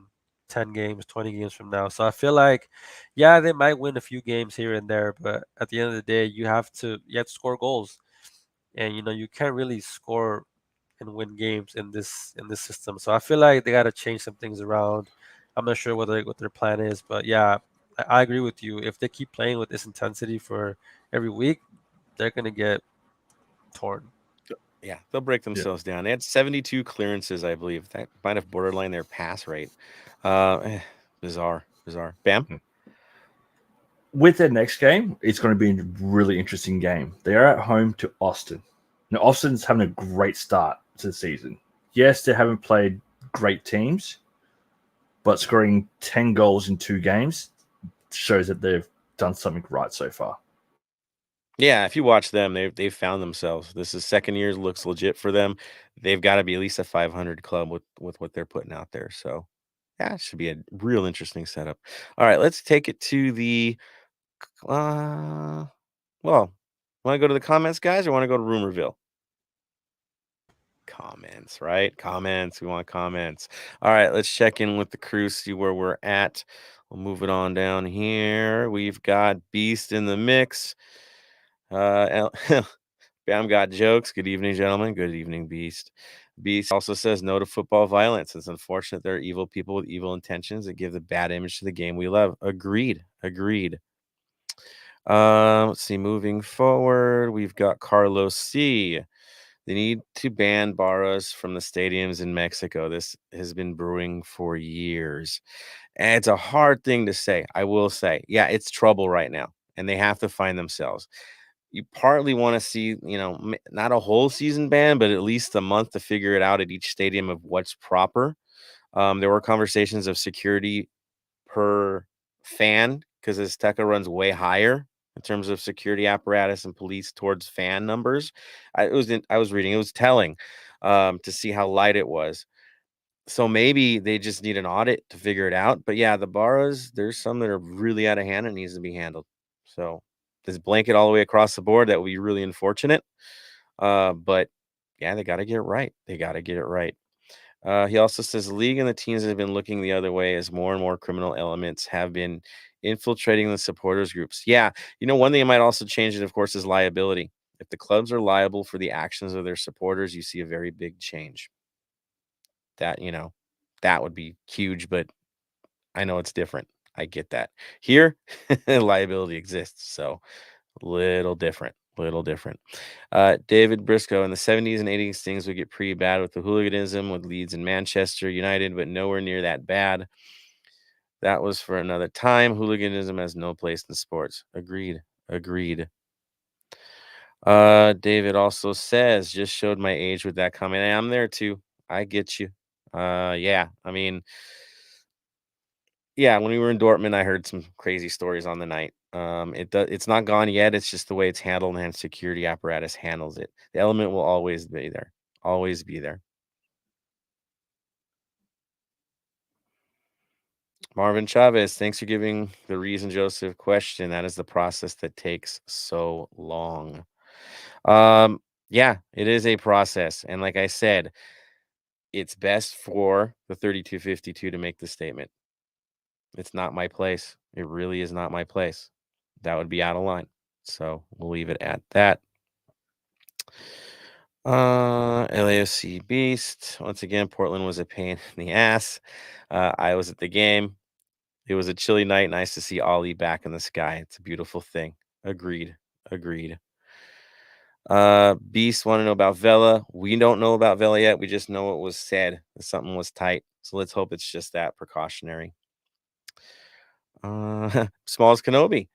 10 games, 20 games from now? So I feel like, yeah, they might win a few games here and there, but at the end of the day, you have to score goals, and you can't really score and win games in this system. So I feel like they got to change some things around. I'm not sure what their plan is, but yeah, I agree with you. If they keep playing with this intensity for every week, they're gonna get torn. Yeah, they'll break themselves down. They had 72 clearances, I believe. That might have borderline their pass rate. Bizarre. Bam? With their next game, it's going to be a really interesting game. They are at home to Austin. Now, Austin's having a great start to the season. Yes, they haven't played great teams, but scoring 10 goals in 2 games shows that they've done something right so far. Yeah, if you watch them, they've found themselves. This is second year, looks legit for them. They've got to be at least a 500 club with what they're putting out there. So, yeah, it should be a real interesting setup. All right, let's take it to the well, want to go to the comments, guys, or want to go to Rumorville? Comments, right? Comments. We want comments. All right, let's check in with the crew, see where we're at. We'll move it on down here. We've got Beast in the mix. Bam got jokes. Good evening, gentlemen. Good evening, Beast. Beast also says no to football violence. It's unfortunate there are evil people with evil intentions that give the bad image to the game we love. Agreed. Let's see. Moving forward, we've got Carlos C. They need to ban barras from the stadiums in Mexico. This has been brewing for years. And it's a hard thing to say. I will say, yeah, it's trouble right now, and they have to find themselves. You partly want to see, not a whole season ban, but at least a month to figure it out at each stadium of what's proper. There were conversations of security per fan because Azteca runs way higher in terms of security apparatus and police towards fan numbers. I was reading, it was telling to see how light it was. So maybe they just need an audit to figure it out. But yeah, the barras, there's some that are really out of hand and needs to be handled. So this blanket all the way across the board, that would be really unfortunate. But yeah, they got to get it right. He also says the league and the teams have been looking the other way as more and more criminal elements have been infiltrating the supporters groups. Yeah, one thing that might also change it, of course, is liability. If the clubs are liable for the actions of their supporters, you see a very big change. That would be huge, but I know it's different. I get that. Here, liability exists, so little different. David Briscoe, in the 70s and 80s, things would get pretty bad with the hooliganism with Leeds and Manchester United, but nowhere near that bad. That was for another time. Hooliganism has no place in sports. Agreed. David also says, just showed my age with that comment. I'm there too. I get you. Yeah, I mean, yeah, when we were in Dortmund, I heard some crazy stories on the night. It's not gone yet. It's just the way it's handled and security apparatus handles it. The element will always be there. Always be there. Marvin Chavez, thanks for giving the reason Joseph question. That is the process that takes so long. Yeah, it is a process. And like I said, it's best for the 3252 to make the statement. It's not my place. It really is not my place. That would be out of line. So we'll leave it at that. LAFC Beast. Once again, Portland was a pain in the ass. I was at the game. It was a chilly night. Nice to see Ollie back in the sky. It's a beautiful thing. Agreed. Beast want to know about Vela. We don't know about Vela yet. We just know it was said that something was tight. So let's hope it's just that precautionary. Smalls Kenobi.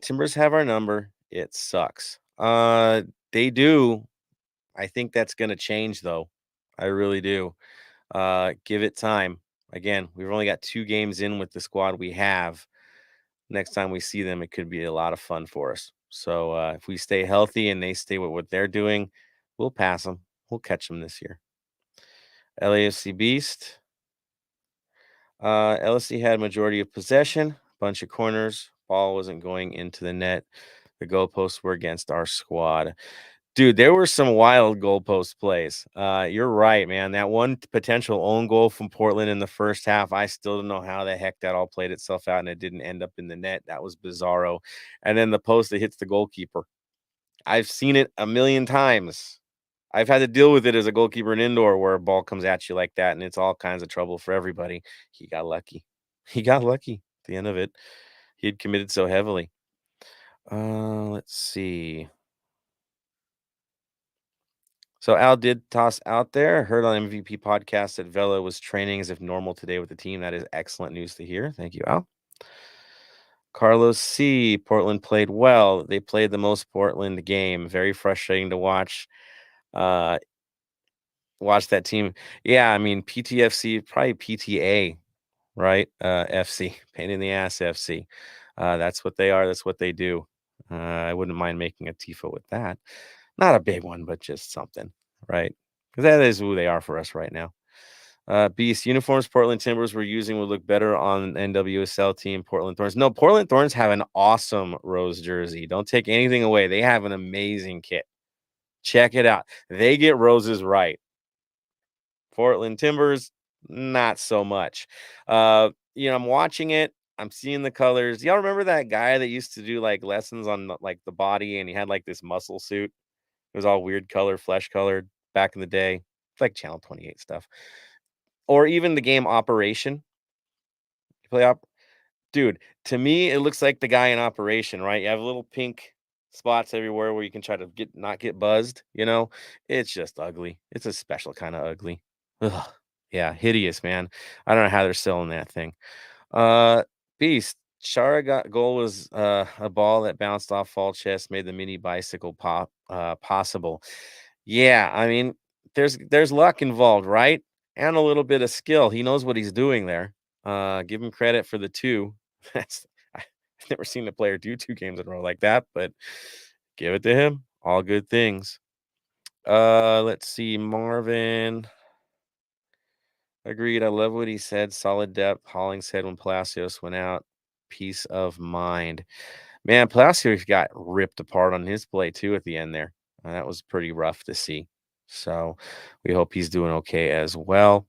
Timbers have our number. It sucks. They do. I think that's going to change, though. I really do. Give it time. Again, we've only got 2 games in with the squad we have. Next time we see them, it could be a lot of fun for us. So if we stay healthy and they stay with what they're doing, we'll pass them. We'll catch them this year. LAFC Beast. LSC had majority of possession, bunch of corners. Ball wasn't going into the net. The goalposts were against our squad. Dude, there were some wild goalpost plays. You're right, man. That one potential own goal from Portland in the first half, I still don't know how the heck that all played itself out and it didn't end up in the net. That was bizarro. And then the post that hits the goalkeeper. I've seen it a million times. I've had to deal with it as a goalkeeper in indoor where a ball comes at you like that, and it's all kinds of trouble for everybody. He got lucky. He got lucky at the end of it. He had committed so heavily. Let's see. So Al did toss out there. Heard on MVP podcast that Vela was training as if normal today with the team. That is excellent news to hear. Thank you, Al. Carlos C. Portland played well. They played the most Portland game. Very frustrating to watch. Watch that team. Yeah, I mean PTFC, probably PTA, right? FC, pain in the ass FC. That's what they are. That's what they do. I wouldn't mind making a tifo with that. Not a big one, but just something, right? Because that is who they are for us right now. Beast uniforms Portland Timbers were using would look better on NWSL team Portland Thorns. No, Portland Thorns have an awesome rose jersey. Don't take anything away. They have an amazing kit. Check it out. They get roses right. Portland Timbers, not so much. I'm watching it. I'm seeing the colors. Y'all remember that guy that used to do like lessons on like the body and he had like this muscle suit? It was all weird color, flesh colored back in the day. It's like Channel 28 stuff. Or even the game Operation. You play dude, to me, it looks like the guy in Operation, right? You have little pink spots everywhere where you can try to not get buzzed, It's just ugly. It's a special kind of ugly. Ugh. Yeah, hideous, man. I don't know how they're selling that thing. Beast. Shara goal was a ball that bounced off fall chest, made the mini bicycle pop possible. Yeah, I mean, there's luck involved, right? And a little bit of skill. He knows what he's doing there. Give him credit for the 2. I've never seen a player do 2 games in a row like that, but give it to him. All good things. Let's see. Marvin. Agreed. I love what he said. Solid depth. Holling said when Palacios went out. Peace of mind. Man, Palacios got ripped apart on his play too at the end there. That was pretty rough to see. So we hope he's doing okay as well.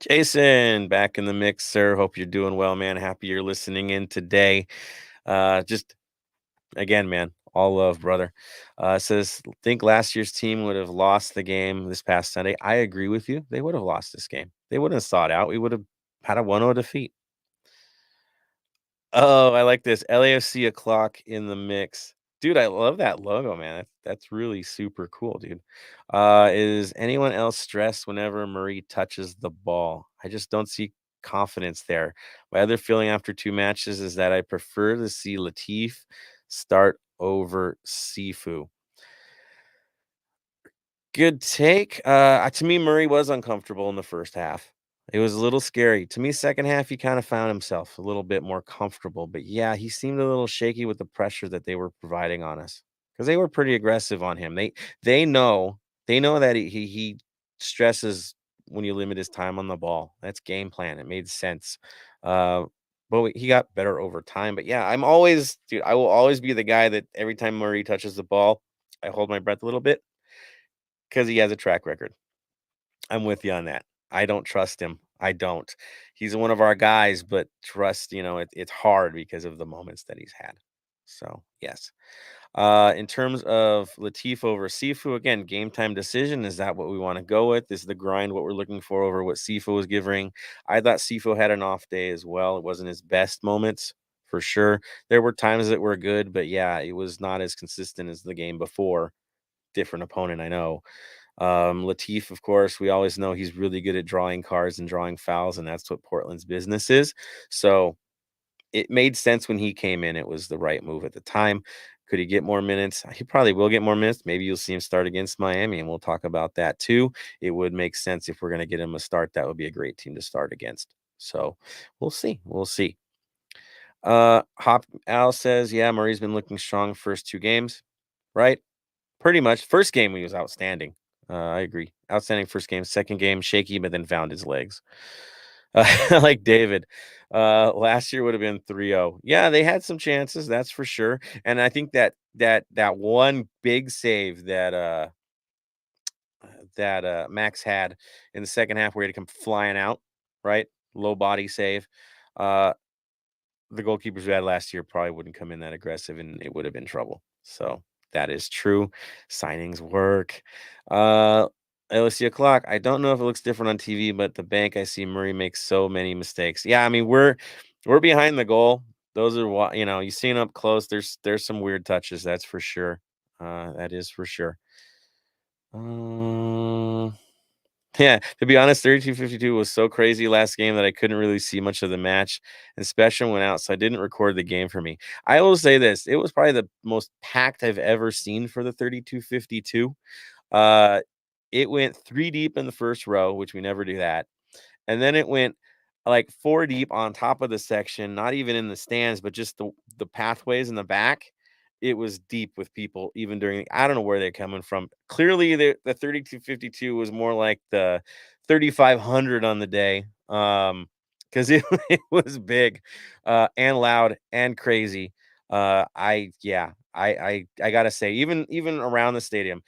Jason, back in the mix, sir. Hope you're doing well, man. Happy you're listening in today. Just again, man, all love, brother. Says, think last year's team would have lost the game this past Sunday. I agree with you. They would have lost this game. They wouldn't have sought out. We would have had a 1-0 defeat. Oh, I like this. LAFC o'clock in the mix. Dude, I love that logo, man. That's really super cool, dude. Is anyone else stressed whenever Marie touches the ball? I just don't see confidence there. My other feeling after 2 matches is that I prefer to see Latif start over Sifu. Good take. To me, Murray was uncomfortable in the first half. It was a little scary. To me, second half, he kind of found himself a little bit more comfortable. But yeah, he seemed a little shaky with the pressure that they were providing on us because they were pretty aggressive on him. They know that he stresses when you limit his time on the ball. That's game plan. It made sense. But he got better over time. But yeah, I will always be the guy that every time Murray touches the ball, I hold my breath a little bit because he has a track record. I'm with you on that. I don't trust him. I don't. He's one of our guys, but trust, it's hard because of the moments that he's had. So, yes. In terms of Latif over Sifu, again, game time decision. Is that what we want to go with? Is the grind what we're looking for over what Sifu was giving? I thought Sifu had an off day as well. It wasn't his best moments for sure. There were times that were good, but yeah, it was not as consistent as the game before. Different opponent, I know. Latif, of course, we always know he's really good at drawing cards and drawing fouls, and that's what Portland's business is. So it made sense when he came in. It was the right move at the time. Could he get more minutes? He probably will get more minutes. Maybe you'll see him start against Miami, and we'll talk about that too. It would make sense if we're going to get him a start. That would be a great team to start against. So we'll see. We'll see. Hop Al says, yeah, Murray's been looking strong first 2 games, right? Pretty much. First game, he was outstanding. I agree. Outstanding first game. Second game, shaky, but then found his legs. Like David. Last year would have been 3-0. Yeah, they had some chances, that's for sure. And I think that one big save that Max had in the second half where he had to come flying out, right? Low body save. The goalkeepers we had last year probably wouldn't come in that aggressive, and it would have been trouble. So that is true. Signings work. LSU o'clock. I don't know if it looks different on TV, but the bank, I see Murray makes so many mistakes. Yeah, I mean, we're behind the goal. Those are what, you seen up close. There's some weird touches, that's for sure. That is for sure. Yeah, to be honest, 32-52 was so crazy last game that I couldn't really see much of the match, and Special went out, so I didn't record the game for me. I will say this, it was probably the most packed I've ever seen for the 32-52. It went 3 deep in the first row, which we never do that. And then it went like 4 deep on top of the section, not even in the stands, but just the pathways in the back. It was deep with people even during, I don't know where they're coming from. Clearly the 32-52 was more like the 3,500 on the day. Because it was big and loud and crazy. I gotta say, even around the stadium,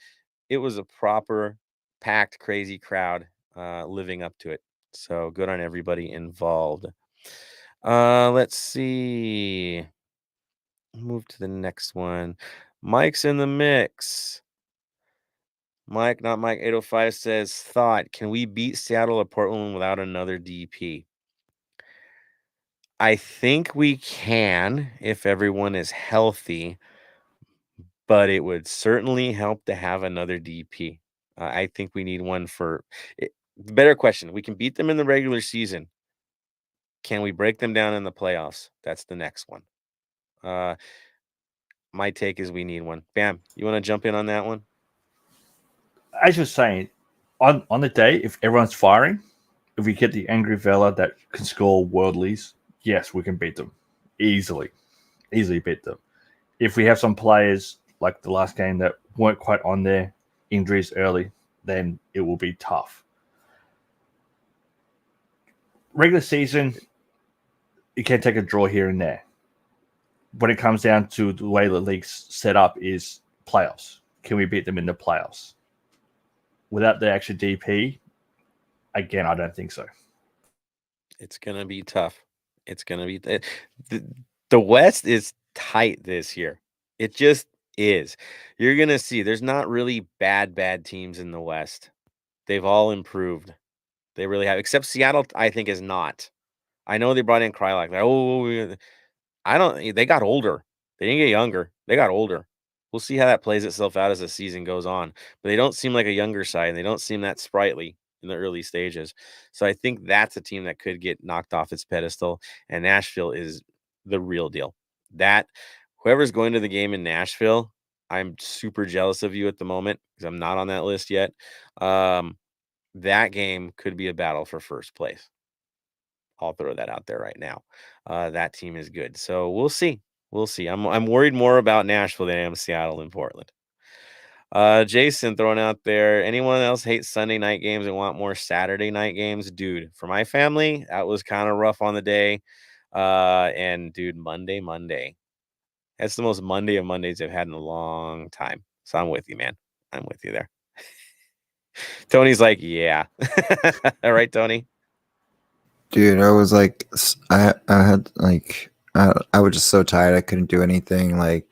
it was a proper packed, crazy crowd living up to it. So good on everybody involved. Let's see. Move to the next one. Mike's in the mix. Mike, not Mike 805 says, thought, can we beat Seattle or Portland without another DP? I think we can if everyone is healthy, but it would certainly help to have another DP. I think we need one for it. Better question. We can beat them in the regular season. Can we break them down in the playoffs? That's the next one. My take is we need one. Bam, you want to jump in on that one? As you're saying, on the day, if everyone's firing, if we get the angry Vela that can score worldlies, yes, we can beat them easily beat them. If we have some players like the last game that weren't quite on there, injuries early, then it will be tough. Regular season, you can take a draw here and there. When it comes down to the way the league's set up is playoffs. Can we beat them in the playoffs? Without the extra DP, again, I don't think so. It's going to be tough. It's going to be... The West is tight this year. It just is. You're going to see there's not really bad teams in the West. They've all improved. They really have. Except Seattle, I think, is not. I know they brought in Krylak. They got older. They didn't get younger. They got older. We'll see how that plays itself out as the season goes on. But they don't seem like a younger side, and they don't seem that sprightly in the early stages. So I think that's a team that could get knocked off its pedestal, and Nashville is the real deal. That whoever's going to the game in Nashville, I'm super jealous of you at the moment because I'm not on that list yet. That game could be a battle for first place. I'll throw that out there right now. That team is good. So we'll see. We'll see. I'm worried more about Nashville than I am Seattle and Portland. Jason throwing out there. Anyone else hate Sunday night games and want more Saturday night games? Dude, for my family, that was kind of rough on the day. And dude, Monday. That's the most Monday of Mondays I've had in a long time. So I'm with you, man. I'm with you there. Tony's like, yeah. All right, Tony. Dude, I was like, I had like, I was just so tired. I couldn't do anything. Like,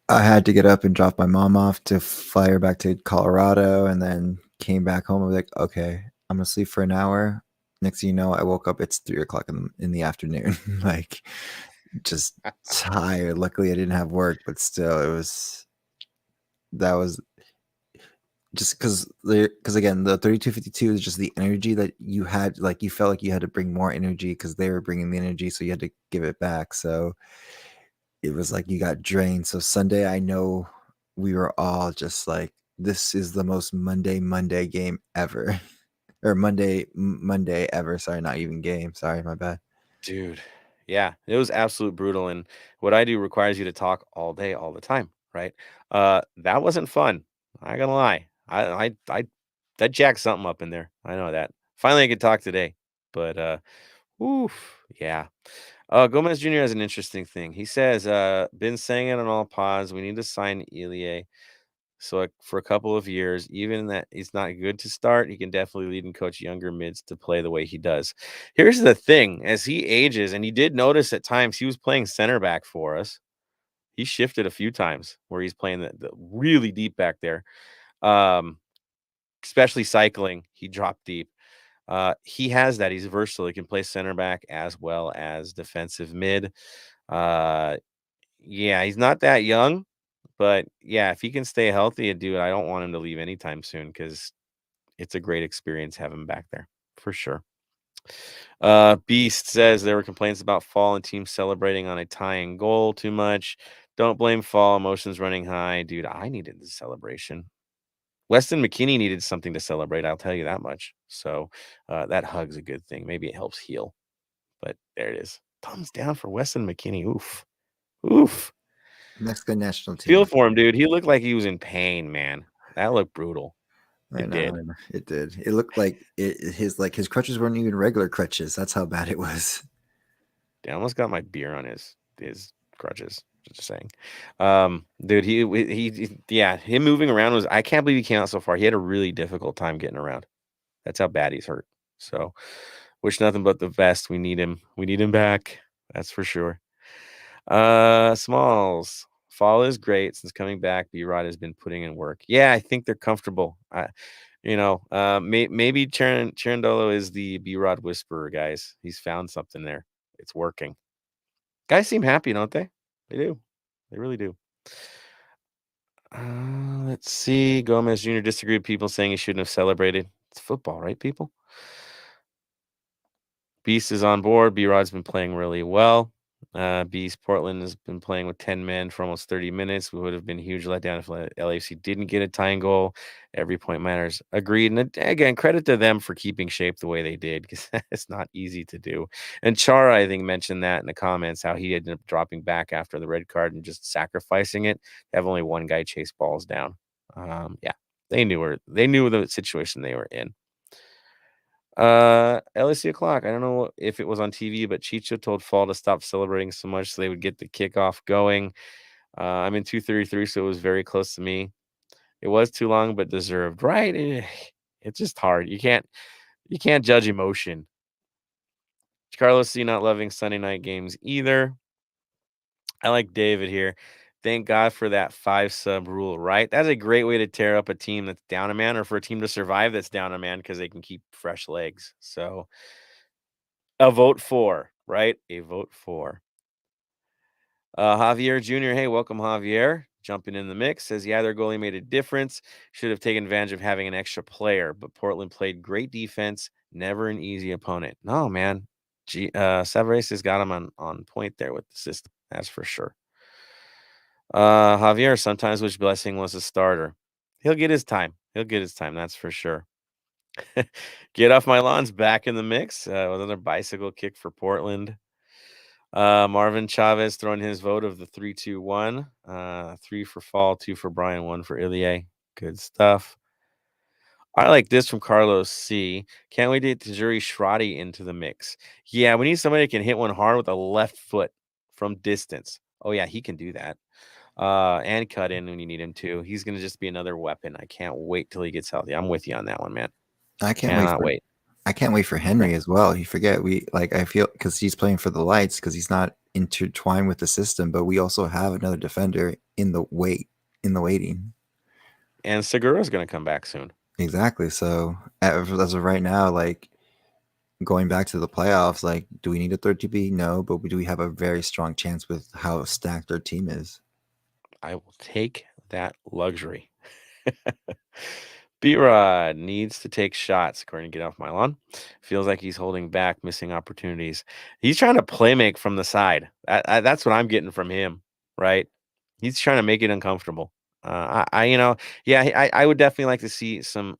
I had to get up and drop my mom off to fly her back to Colorado, and then came back home. I was like, okay, I'm gonna sleep for an hour. Next thing you know, I woke up. It's 3 o'clock in the afternoon. Like, just tired. Luckily, I didn't have work, but still, that was just because again, the 3252 is just the energy that you had. Like, you felt like you had to bring more energy because they were bringing the energy, so you had to give it back. So it was like you got drained. So Sunday, I know we were all just like, this is the most Monday game ever. Or Monday ever. Sorry, not even game. Sorry, my bad. Dude, yeah, it was absolute brutal. And what I do requires you to talk all day, all the time, right? That wasn't fun. I ain't gonna lie. I that jacked something up in there. I know that. Finally, I could talk today, but oof, yeah. Gomez Jr. has an interesting thing. He says, been saying it on all pods. We need to sign Elie. So like, for a couple of years, even that he's not good to start, he can definitely lead and coach younger mids to play the way he does. Here's the thing: as he ages, and you did notice at times he was playing center back for us. He shifted a few times where he's playing the really deep back there, um, especially cycling. He dropped deep. He has that. He's versatile. He can play center back as well as defensive mid. Uh, yeah, he's not that young. But yeah, if he can stay healthy and do it, I don't want him to leave anytime soon because it's a great experience having him back there for sure. Beast says there were complaints about Fall and teams celebrating on a tying goal too much. Don't blame Fall. Emotions running high. Dude, I needed the celebration. Weston McKennie needed something to celebrate. I'll tell you that much. So that hug's a good thing. Maybe it helps heal. But there it is. Thumbs down for Weston McKennie. Oof. Oof. Mexican national team. Feel for him, dude. He looked like he was in pain, man. That looked brutal. It did. It did. It looked like his crutches weren't even regular crutches. That's how bad it was. I almost got my beer on his crutches. Just saying, dude. Yeah. Him moving around was. I can't believe he came out so far. He had a really difficult time getting around. That's how bad he's hurt. So, wish nothing but the best. We need him. We need him back. That's for sure. Smalls. Fall is great since coming back. B-Rod has been putting in work. Yeah, I think they're comfortable. Maybe Cherundolo is the B-Rod whisperer, guys. He's found something there. It's working. Guys seem happy, don't they? They do. They really do. Let's see. Gomez Jr. disagreed with people saying he shouldn't have celebrated. It's football, right, people? Beast is on board. B-Rod's been playing really well. Beast Portland has been playing with 10 men for almost 30 minutes. We would have been a huge letdown if LAFC didn't get a tying goal. Every point matters. Agreed. And again, credit to them for keeping shape the way they did because it's not easy to do. And Chara, I think, mentioned that in the comments, how he ended up dropping back after the red card and just sacrificing it. Have only one guy chase balls down. Yeah, they knew the situation they were in. LSU o'clock. I don't know if it was on TV, but Chicho told Fall to stop celebrating so much so they would get the kickoff going. I'm in 233, so it was very close to me. It was too long, but deserved, right? It's just hard. You can't judge emotion. Carlos C not loving Sunday night games either. I like David here. Thank God for that 5-sub rule, right? That's a great way to tear up a team that's down a man, or for a team to survive that's down a man because they can keep fresh legs. So a vote for, right? A vote for. Javier Jr. Hey, welcome, Javier. Jumping in the mix. Says, yeah, their goalie made a difference. Should have taken advantage of having an extra player, but Portland played great defense. Never an easy opponent. No, man. Severus has got him on point there with the system. That's for sure. Javier sometimes wish Blessing was a starter. He'll get his time. That's for sure. Get off my lawn's back in the mix. Another bicycle kick for Portland. Marvin Chavez throwing his vote of the 3-2-1. 3 for Fall, 2 for Brian, 1 for Ilie. Good stuff. I like this from Carlos C. Can't wait to get Tajuri Shradi into the mix. Yeah, we need somebody who can hit one hard with a left foot from distance. Oh, yeah, he can do that. And cut in when you need him to. He's going to just be another weapon. I can't wait till he gets healthy. I'm with you on that one, man. I cannot wait. I can't wait for Henry as well. You forget I feel because he's playing for the Lights because he's not intertwined with the system, but we also have another defender in the waiting. And Segura's going to come back soon. Exactly. So as of right now, like going back to the playoffs, like do we need a third TP? No, but do we have a very strong chance with how stacked our team is? I will take that luxury. B-Rod needs to take shots, according to Get Off My Lawn. Feels like he's holding back, missing opportunities. He's trying to play make from the side. That's what I'm getting from him, right? He's trying to make it uncomfortable. I would definitely like to see some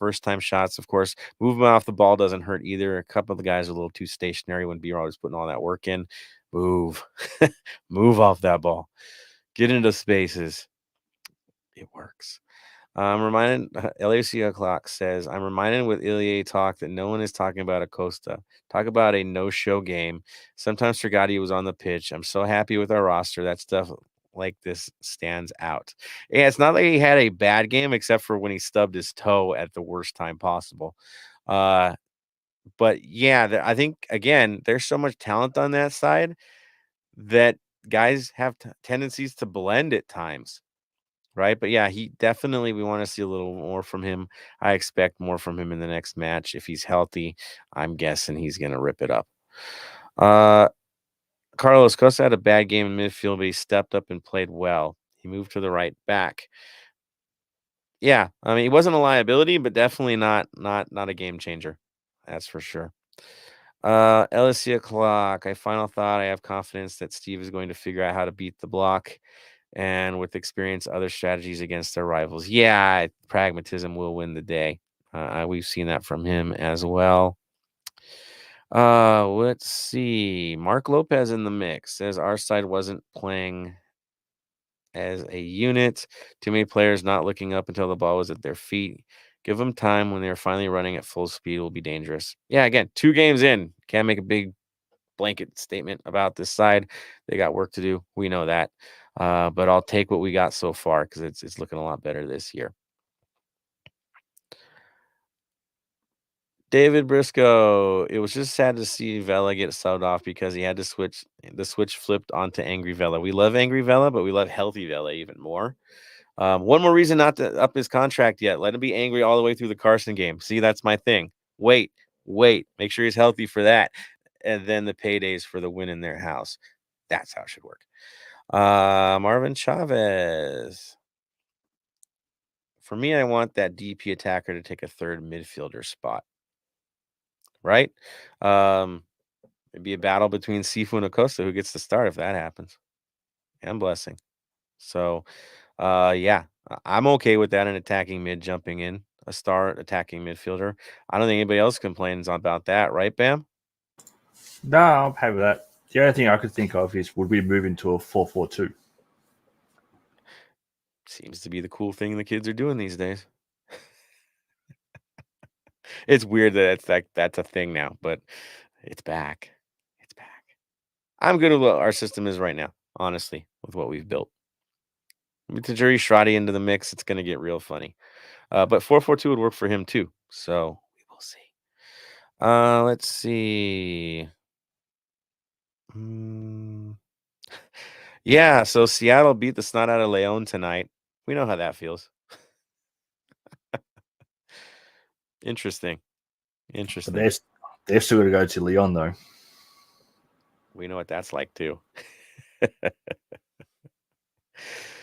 first time shots. Of course, movement off the ball doesn't hurt either. A couple of the guys are a little too stationary when B-Rod was putting all that work in. Move, move off that ball. Get into spaces. It works. I'm reminded, LAC O'Clock says, I'm reminded with Ilya talk that no one is talking about a Costa. Talk about a no-show game. Sometimes Strigati was on the pitch. I'm so happy with our roster. That stuff like this stands out. Yeah, it's not like he had a bad game except for when he stubbed his toe at the worst time possible. But yeah, I think, again, there's so much talent on that side that guys have tendencies to blend at times. Right. But yeah, we want to see a little more from him. I expect more from him in the next match. If he's healthy, I'm guessing he's going to rip it up. Carlos Costa had a bad game in midfield, but he stepped up and played well. He moved to the right back. Yeah. I mean, he wasn't a liability, but definitely not a game changer. That's for sure. LSC O'Clock. Final thought. I have confidence that Steve is going to figure out how to beat the block. And with experience, other strategies against their rivals. Yeah, pragmatism will win the day. We've seen that from him as well. Let's see. Mark Lopez in the mix says our side wasn't playing as a unit. Too many players not looking up until the ball was at their feet. Give them time. When they're finally running at full speed, will be dangerous. Yeah, again, 2 games in. Can't make a big blanket statement about this side. They got work to do. We know that. But I'll take what we got so far because it's looking a lot better this year. David Briscoe. It was just sad to see Vela get subbed off because he had to switch. The switch flipped onto Angry Vela. We love Angry Vela, but we love Healthy Vela even more. One more reason not to up his contract yet. Let him be angry all the way through the Carson game. See, that's my thing. Wait. Make sure he's healthy for that. And then the paydays for the win in their house. That's how it should work. Marvin Chavez. For me, I want that DP attacker to take a third midfielder spot. Right? It'd be a battle between Sifu and Costa who gets to start if that happens. And Blessing. So, yeah, I'm okay with that. An attacking mid jumping in, a star attacking midfielder. I don't think anybody else complains about that, right, Bam? No, I'm happy with that. The only thing I could think of is would we move into a 4-4-2? Seems to be the cool thing the kids are doing these days. It's weird that that's a thing now, but it's back. It's back. I'm good with what our system is right now, honestly, with what we've built. With the Tajiri Shradi into the mix, it's going to get real funny. But 4-4-2 would work for him too. So we will see. Let's see. Yeah, so Seattle beat the snot out of Leon tonight. We know how that feels. Interesting. But they're still going to go to Lyon, though. We know what that's like, too.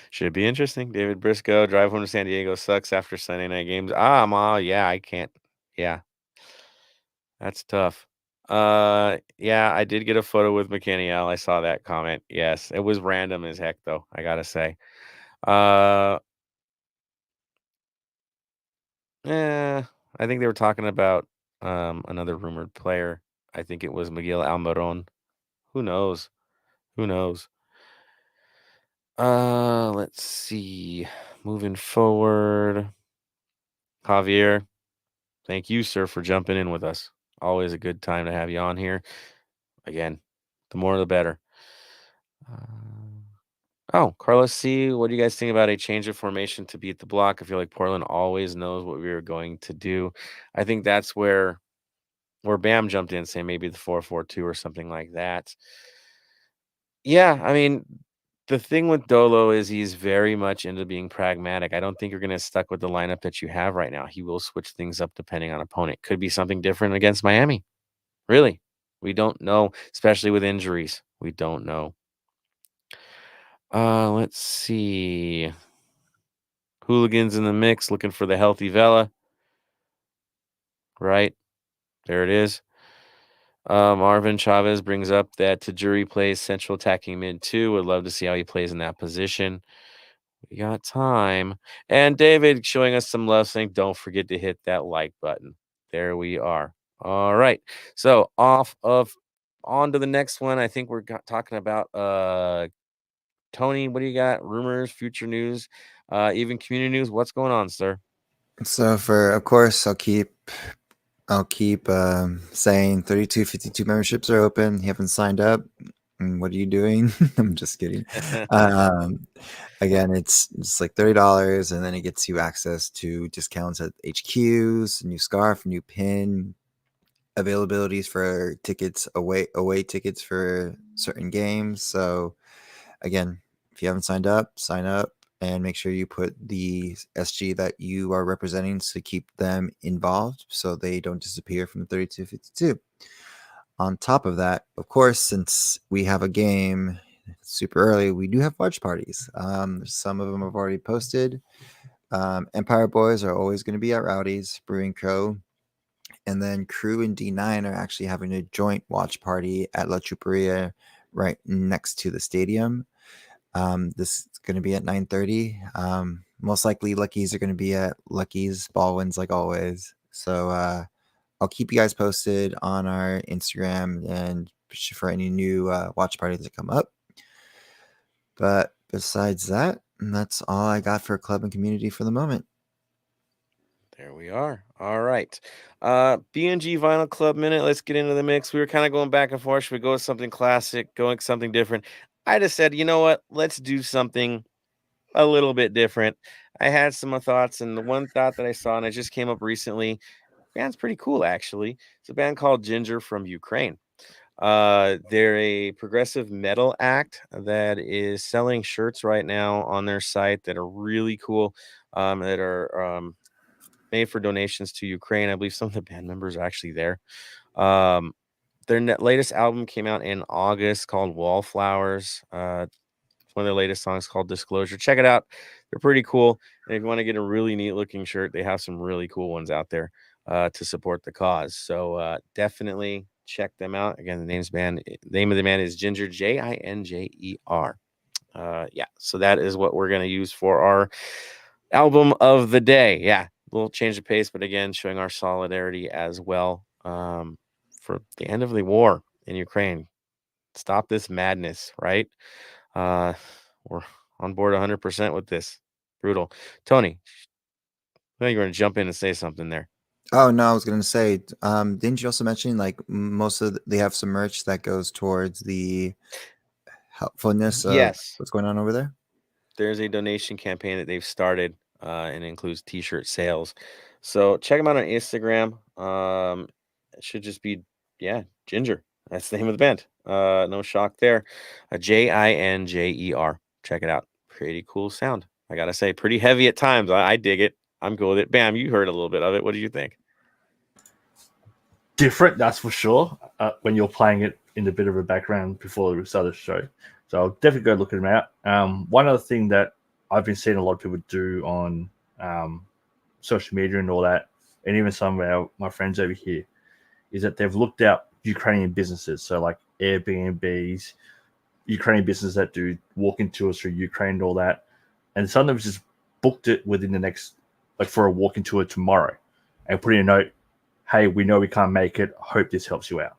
Should be interesting. David Briscoe, drive home to San Diego sucks after Sunday night games. Yeah, I can't. Yeah. That's tough. Yeah, I did get a photo with McKinney. I saw that comment. Yes, it was random as heck, though, I got to say. I think they were talking about another rumored player. I think it was Miguel Almiron. Who knows? Let's see. Moving forward. Javier, thank you, sir, for jumping in with us. Always a good time to have you on here. Again, the more the better. Carlos C., what do you guys think about a change of formation to beat the block? I feel like Portland always knows what we are going to do. I think that's where or Bam jumped in saying maybe the 4-4-2 or something like that. Yeah, I mean, the thing with Dolo is he's very much into being pragmatic. I don't think you're going to stuck with the lineup that you have right now. He will switch things up depending on opponent. Could be something different against Miami. Really, we don't know, especially with injuries. We don't know. Let's see. Hooligans in the mix, looking for the healthy Vela. Right there, it is. Marvin Chavez brings up that Tajuri plays central attacking mid too. Would love to see how he plays in that position. We got time. And David showing us some love, saying, don't forget to hit that like button. There we are. All right. So on to the next one. I think we're talking about Tony. What do you got? Rumors, future news, even community news. What's going on, sir? So of course, I'll keep saying 3252 memberships are open. You haven't signed up. What are you doing? I'm just kidding. Again, it's like $30, and then it gets you access to discounts at HQs, a new scarf, a new pin, availabilities for tickets, away tickets for certain games. So again, if you haven't signed up, sign up and make sure you put the SG that you are representing to keep them involved so they don't disappear from 3252. On top of that, of course, since we have a game super early, we do have watch parties. Some of them have already posted. Empire Boys are always going to be at Rowdy's Brewing Co. And then Crew and D9 are actually having a joint watch party at La Chuperia right next to the stadium. This is going to be at 9:30. Most likely Lucky's are going to be at Lucky's Baldwin's like always. So I'll keep you guys posted on our Instagram and for any new watch parties that come up. But besides that, that's all I got for club and community for the moment. There we are. All right. BNG Vinyl Club Minute. Let's get into the mix. We were kind of going back and forth. Should we go with something classic, going with something different? I just said, you know what? Let's do something a little bit different. I had some thoughts, and the one thought that I saw, and it just came up recently, band's pretty cool, actually. It's a band called Ginger from Ukraine. They're a progressive metal act that is selling shirts right now on their site that are really cool, that are made for donations to Ukraine. I believe some of the band members are actually there. Their latest album came out in August called Wallflowers. One of their latest songs called Disclosure. Check it out. They're pretty cool. And if you want to get a really neat looking shirt, they have some really cool ones out there to support the cause. So definitely check them out. Again, the name of the band is Ginger, Jinger. Yeah, so that is what we're going to use for our album of the day. Yeah, a little change of pace, but again, showing our solidarity as well for the end of the war in Ukraine. Stop this madness, right? We're on board 100% with this. Brutal. Tony, I know you're going to jump in and say something there. Oh no, I was going to say, didn't you also mention like they have some merch that goes towards the helpfulness of what's going on over there? There's a donation campaign that they've started and includes t-shirt sales. So check them out on Instagram. It should just be, Ginger. That's the name of the band. No shock there. Jinger. Check it out. Pretty cool sound. I got to say, pretty heavy at times. I dig it. I'm cool with it. Bam, you heard a little bit of it. What do you think? Different, that's for sure, when you're playing it in a bit of a background before we start the show. So I'll definitely go look them out. One other thing that I've been seeing a lot of people do on social media and all that, and even some of my friends over here, is that they've looked out Ukrainian businesses. So like Airbnbs, Ukrainian businesses that do walk-in tours through Ukraine and all that. And some of them just booked it within the next, like for a walk-in tour tomorrow, and put in a note, hey, we know we can't make it. Hope this helps you out.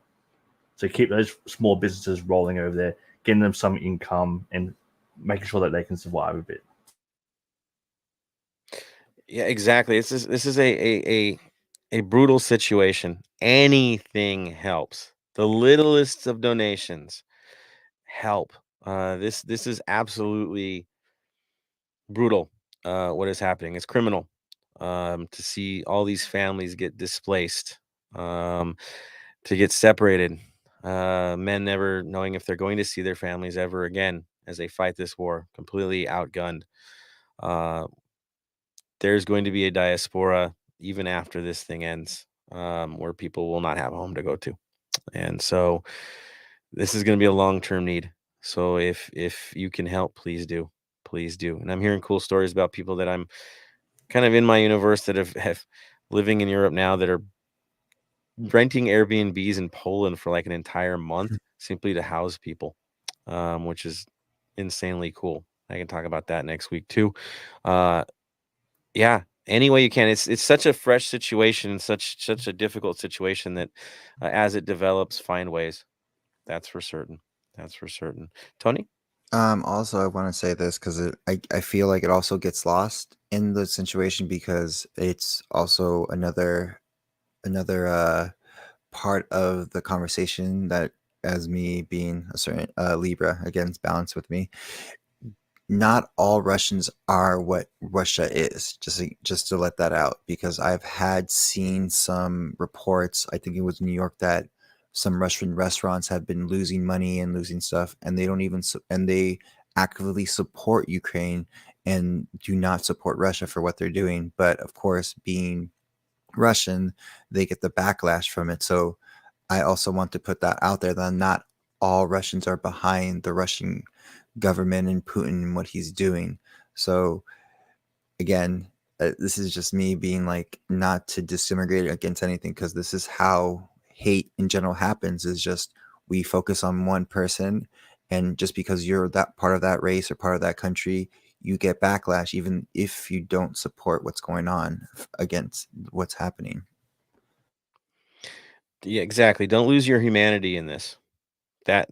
So keep those small businesses rolling over there, getting them some income and making sure that they can survive a bit. Yeah, exactly. This is a brutal situation. Anything helps. The littlest of donations help. This is absolutely brutal. What is happening? It's criminal. To see all these families get displaced to get separated, men never knowing if they're going to see their families ever again as they fight this war, completely outgunned. There's going to be a diaspora even after this thing ends, where people will not have a home to go to. And so this is going to be a long-term need. So if you can help, please do. Please do. And I'm hearing cool stories about people that I'm kind of in my universe that have living in Europe now that are renting Airbnbs in Poland for like an entire month simply to house people, which is insanely cool. I can talk about that next week too. Yeah, any way you can. It's such a fresh situation, such a difficult situation that as it develops, find ways. That's for certain. That's for certain. Tony? Also, I want to say this because I feel like it also gets lost in the situation because it's also another part of the conversation that, as me being a certain Libra, again, balance with me. Not all Russians are what Russia is. Just to let that out, because I've seen some reports. I think it was New York that some Russian restaurants have been losing money and losing stuff, and they don't even and they actively support Ukraine and do not support Russia for what they're doing. But of course, being Russian, they get the backlash from it. So I also want to put that out there that not all Russians are behind the Russian government and Putin and what he's doing. So again, this is just me being like, not to discriminate against anything, because this is how hate in general happens, is just we focus on one person, and just because you're that part of that race or part of that country, you get backlash even if you don't support what's going on against what's happening. Yeah, exactly. Don't lose your humanity in this. That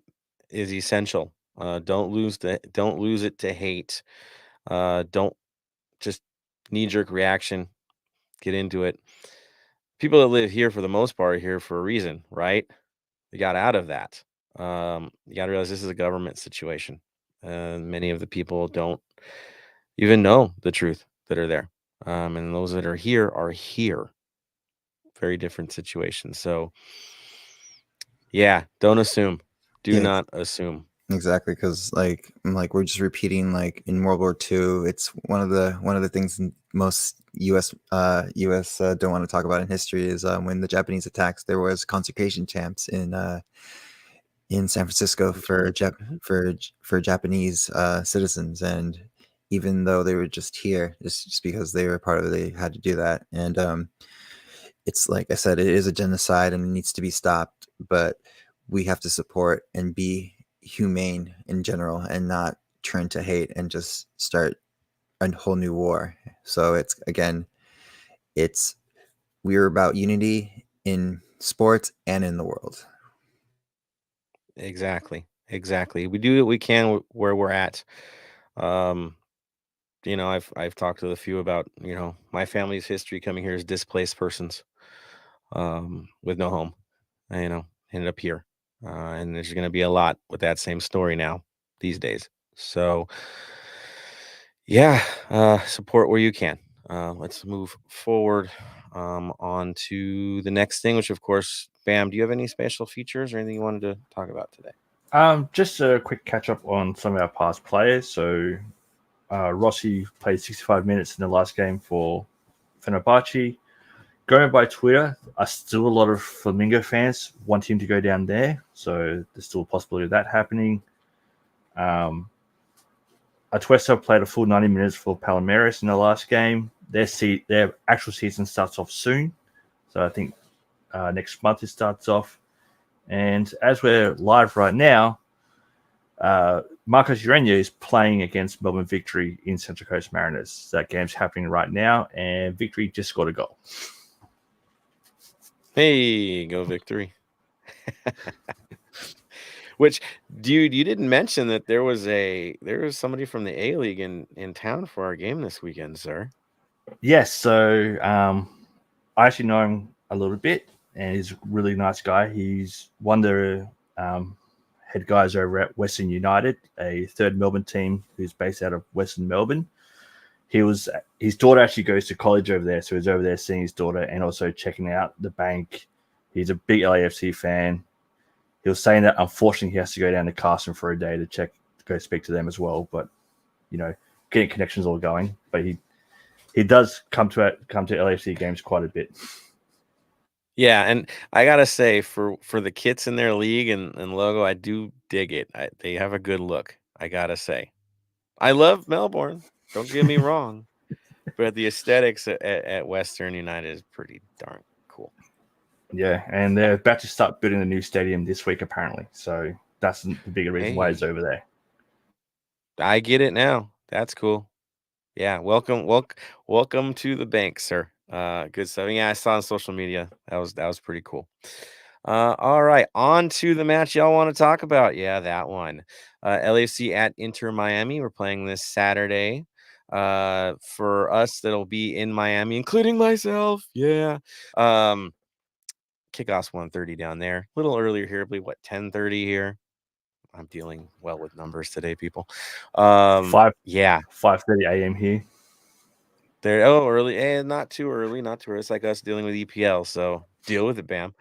is essential. Don't lose it to hate. Don't just knee-jerk reaction. Get into it. People that live here for the most part are here for a reason, right? They got out of that. You got to realize this is a government situation. Many of the people don't even know the truth that are there. And those that are here are here. Very different situations. So yeah, don't assume. Do not assume. Exactly, because like we're just repeating, like in World War II, it's one of the things most U.S. Don't want to talk about in history is when the Japanese attacks, there was concentration camps in San Francisco for Japanese citizens, and even though they were just here, just because they were part of it, they had to do that, and it's like I said, it is a genocide and it needs to be stopped, but we have to support and be humane in general and not turn to hate and just start a whole new war. So we're about unity in sports and in the world. Exactly. We do what we can where we're at. I've talked to a few about, my family's history coming here as displaced persons, with no home, ended up here. And there's going to be a lot with that same story now these days. So yeah, support where you can. Let's move forward on to the next thing, which of course, Bam, do you have any special features or anything you wanted to talk about today? Just a quick catch up on some of our past players. So Rossi played 65 minutes in the last game for Fenerbahce. Going by Twitter, still a lot of Flamingo fans want him to go down there. So there's still a possibility of that happening. Atuesta played a full 90 minutes for Palmeiras in the last game. Their actual season starts off soon. So I think next month it starts off. And as we're live right now, Marcos Urena is playing against Melbourne Victory in Central Coast Mariners. That game's happening right now, and Victory just scored a goal. Hey, go Victory. Which, dude, you didn't mention that there was somebody from the A-League in town for our game this weekend, sir. Yes, so I actually know him a little bit, and he's a really nice guy. He's one of the head guys over at Western United, a third Melbourne team who's based out of Western Melbourne. His daughter actually goes to college over there, so he's over there seeing his daughter and also checking out the bank He's a big LAFC fan. He was saying that unfortunately he has to go down to Carson for a day to go speak to them as well. But getting connections all going. But he does come to LAFC games quite a bit. Yeah, and I gotta say, for the kits in their league and logo, I do dig it. They have a good look. I gotta say, I love Melbourne. Don't get me wrong, but the aesthetics at Western United is pretty darn cool. Yeah, and they're about to start building the new stadium this week, apparently. So that's the bigger reason why it's over there. I get it now. That's cool. Yeah, welcome to the bank, sir. Good stuff. Yeah, I saw on social media. That was pretty cool. All right, on to the match y'all want to talk about. Yeah, that one. LAFC at Inter Miami. We're playing this Saturday. For us, that'll be in Miami, including myself. Yeah. Kickoff's 1:30 down there. A little earlier here, I believe 10:30 here. I'm dealing well with numbers today, people. 5:30 a.m. here. They're early, and not too early. It's like us dealing with EPL, so deal with it, Bam.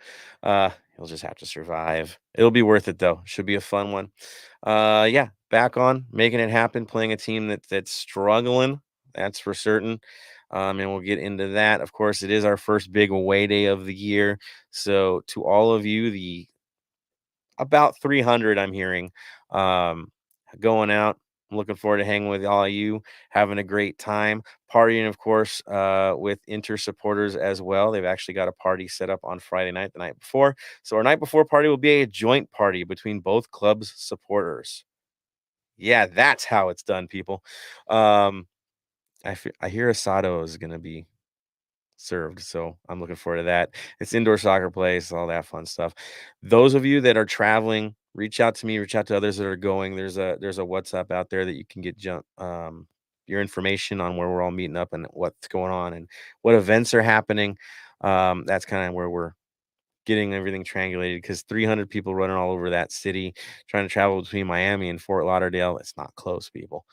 You'll just have to survive. It'll be worth it though. Should be a fun one. Yeah, back on making it happen, playing a team that's struggling. That's for certain. And we'll get into that. Of course, it is our first big away day of the year. So to all of you, the about 300 I'm hearing going out. I'm looking forward to hanging with all of you, having a great time, partying, of course, with Inter supporters as well. They've actually got a party set up on Friday night, the night before. So our night before party will be a joint party between both clubs' supporters. Yeah, that's how it's done, people. I hear Asado is going to be served, so I'm looking forward to that. It's indoor soccer place, all that fun stuff. Those of you that are traveling, reach out to me, reach out to others that are going. There's a WhatsApp out there that you can get your information on where we're all meeting up and what's going on and what events are happening. That's kind of where we're getting everything triangulated, because 300 people running all over that city trying to travel between Miami and Fort Lauderdale, it's not close, people.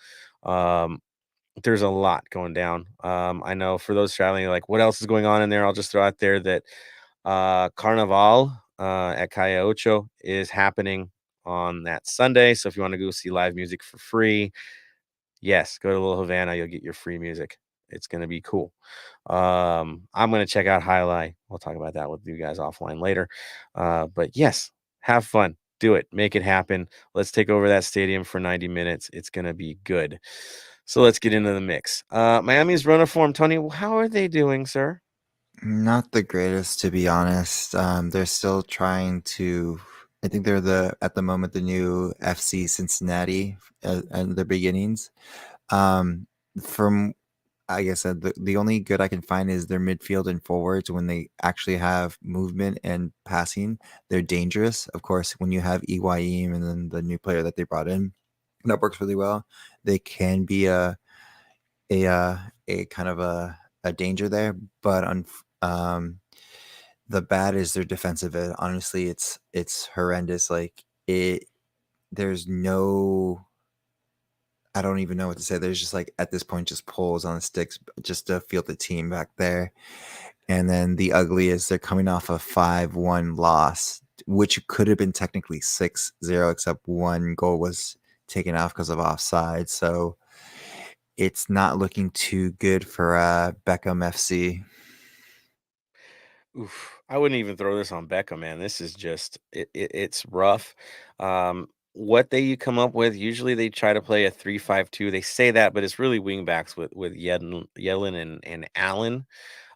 There's a lot going down. I know for those traveling, like, what else is going on in there? I'll just throw out there that Carnival at Calle Ocho is happening on that Sunday. So if you want to go see live music for free, yes, go to Little Havana. You'll get your free music. It's going to be cool. I'm going to check out Highlight. We'll talk about that with you guys offline later. But yes, have fun. Do it. Make it happen. Let's take over that stadium for 90 minutes. It's going to be good. So let's get into the mix. Miami's run of form. Tony, how are they doing, sir? Not the greatest, to be honest. They're still trying to. I think they're at the moment the new FC Cincinnati at the beginnings. From like I said, the only good I can find is their midfield and forwards. When they actually have movement and passing, they're dangerous. Of course, when you have Higuaín and then the new player that they brought in, that works really well. They can be a kind of a danger there, but the bad is their defensive end. Honestly, it's horrendous. There's no, I don't even know what to say. There's just at this point just poles on the sticks just to field the team back there. And then the ugly is they're coming off a 5-1 loss, which could have been technically 6-0, except one goal was taken off because of offside. So it's not looking too good for Beckham FC. Oof, I wouldn't even throw this on Beckham, man. This is just it's rough. What they come up with, usually they try to play a 3-5-2. They say that, but it's really wingbacks with Yedlin and Allen